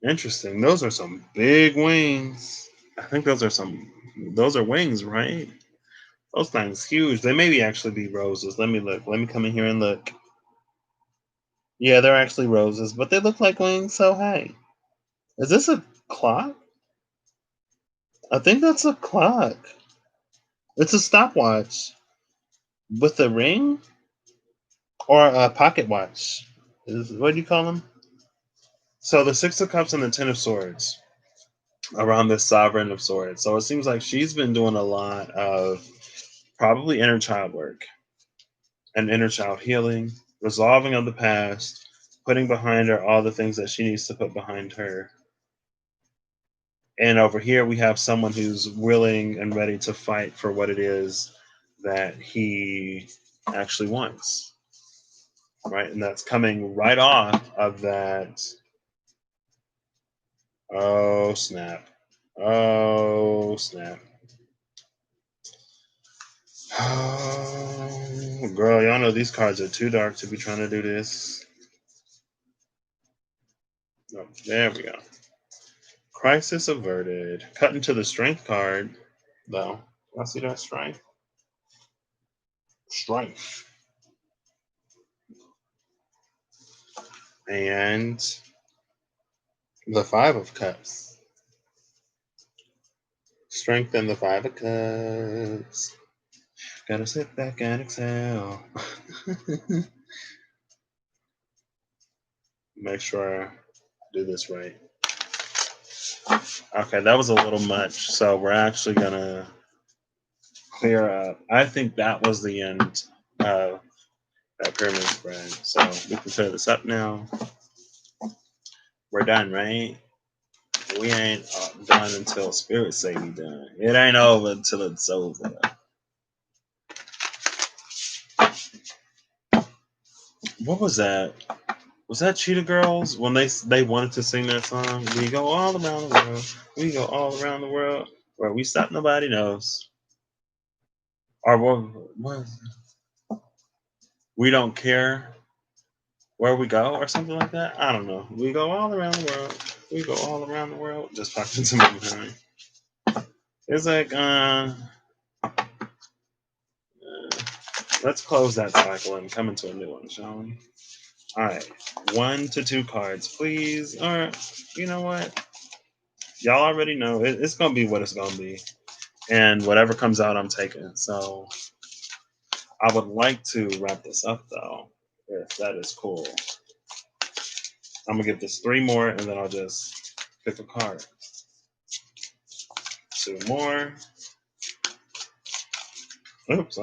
A: Interesting. Those are some big wings. I think those are wings, right? Those things huge. They maybe actually be roses. Let me look. Let me come in here and look. Yeah, they're actually roses, but they look like wings, so hey. Is this a clock? I think that's a clock. It's a stopwatch with a ring or a pocket watch. What do you call them? So the Six of Cups and the Ten of Swords around this Sovereign of Swords. So it seems like she's been doing a lot of probably inner child work and inner child healing, resolving of the past, putting behind her all the things that she needs to put behind her. And over here, we have someone who's willing and ready to fight for what it is that he actually wants. Right? And that's coming right off of that. Oh, snap. Oh, snap. Oh, girl, y'all know these cards are too dark to be trying to do this. Oh, there we go. Crisis averted. Cut into the strength card, though. I see that strength. Strength. And the Five of Cups. Strength and the Five of Cups. Gotta sit back and exhale. Make sure I do this right. Okay, that was a little much, so we're actually gonna clear up. I think that was the end of that pyramid spread. So we can clear this up now. We're done, right? We ain't done until spirits say we done. It ain't over until it's over. What was that? Was that Cheetah Girls when they wanted to sing that song? We go all around the world. We go all around the world. Where we stop, nobody knows. Or what? We don't care where we go, or something like that. I don't know. We go all around the world. We go all around the world. Just popped into my mind. It's like, let's close that cycle and come into a new one, shall we? All right, 1 to 2 cards, please. Or you know what? Y'all already know it's gonna be what it's gonna be. And whatever comes out, I'm taking. So I would like to wrap this up, though, if that is cool. I'm going to give this 3 more, and then I'll just pick a card. 2 more. Oops.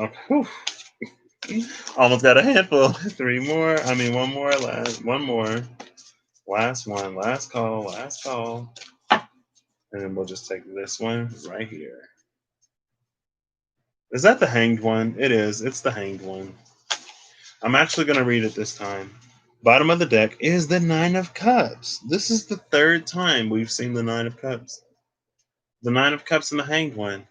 A: Almost got a handful. 3 more. 1 more. One more. Last one. Last call. Last call. And then we'll just take this one right here. Is that the hanged one? It is. It's the hanged one. I'm actually going to read it this time. Bottom of the deck is the 9 of Cups. This is the 3rd time we've seen the 9 of Cups. The 9 of Cups and the hanged one.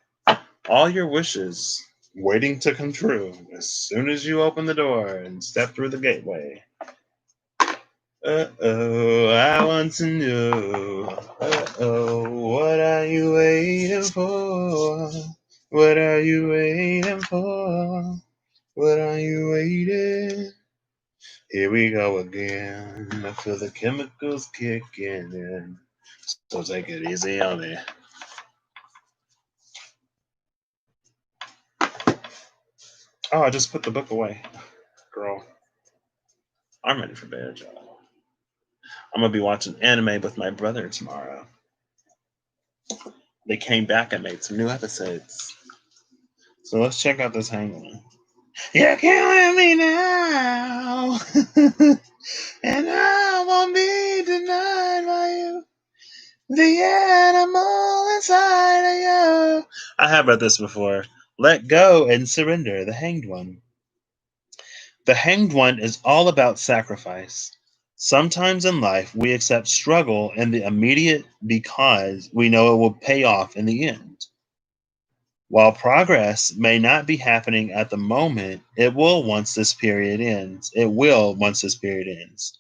A: All your wishes waiting to come true as soon as you open the door and step through the gateway. Uh-oh, I want to know. Uh-oh, what are you waiting for? What are you waiting for? What are you waiting? Here we go again. I feel the chemicals kicking in. So take it easy on me. Oh, I just put the book away. Girl, I'm ready for bed, y'all. I'm going to be watching anime with my brother tomorrow. They came back and made some new episodes. So let's check out this hangman. You're killing me now. And I won't be denied by you. The animal inside of you. I have read this before. Let go and surrender, the hanged one. The hanged one is all about sacrifice. Sometimes in life, we accept struggle in the immediate because we know it will pay off in the end. While progress may not be happening at the moment, it will once this period ends. It will once this period ends.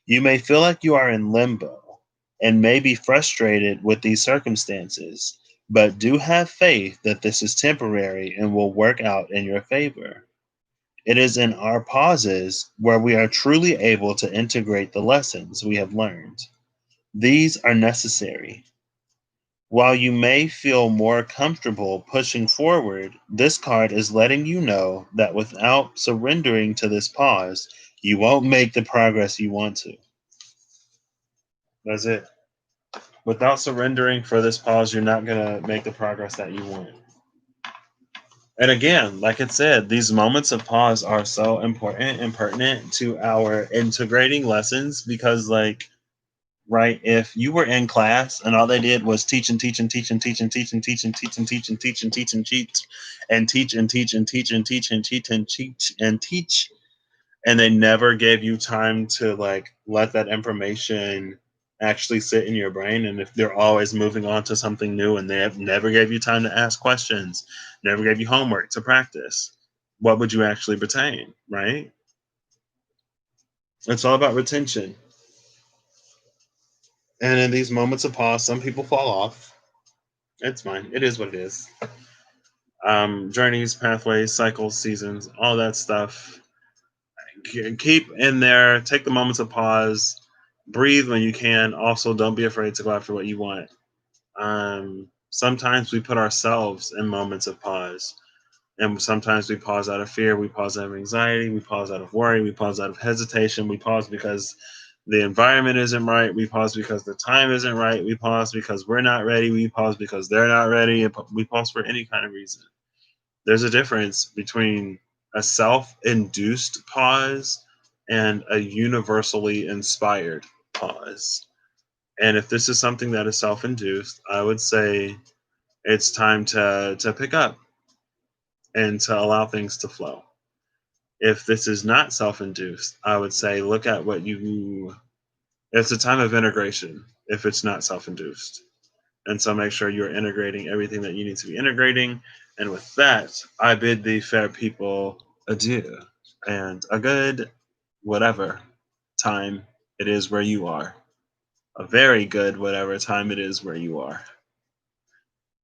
A: You may feel like you are in limbo and may be frustrated with these circumstances, but do have faith that this is temporary and will work out in your favor. It is in our pauses where we are truly able to integrate the lessons we have learned. These are necessary. While you may feel more comfortable pushing forward, this card is letting you know that without surrendering to this pause, you won't make the progress you want to. That's it. Without surrendering for this pause, you're not going to make the progress that you want. And again, like it said, these moments of pause are so important and pertinent to our integrating lessons because, like, right, if you were in class and all they did was teach and teach and teach and teach and teach and teach and teach and teach and teach and teach and teach and teach and teach and teach and teach and teach and teach and teach, and they never gave you time to like let that information actually sit in your brain, and if they're always moving on to something new and they have never gave you time to ask questions, never gave you homework to practice, what would you actually retain, right? It's all about retention. And in these moments of pause, some people fall off. It's fine. It is what it is. Journeys, pathways, cycles, seasons, all that stuff. Keep in there. Take the moments of pause. Breathe when you can. Also, don't be afraid to go after what you want. Sometimes we put ourselves in moments of pause. And sometimes we pause out of fear. We pause out of anxiety. We pause out of worry. We pause out of hesitation. We pause because the environment isn't right. We pause because the time isn't right. We pause because we're not ready. We pause because they're not ready. We pause for any kind of reason. There's a difference between a self-induced pause and a universally inspired pause. And if this is something that is self-induced, I would say it's time to pick up and to allow things to flow. If this is not self-induced, I would say look at what you. It's a time of integration if it's not self-induced. And so make sure you're integrating everything that you need to be integrating. And with that, I bid the fair people adieu and a good whatever time it is where you are. A very good whatever time it is where you are.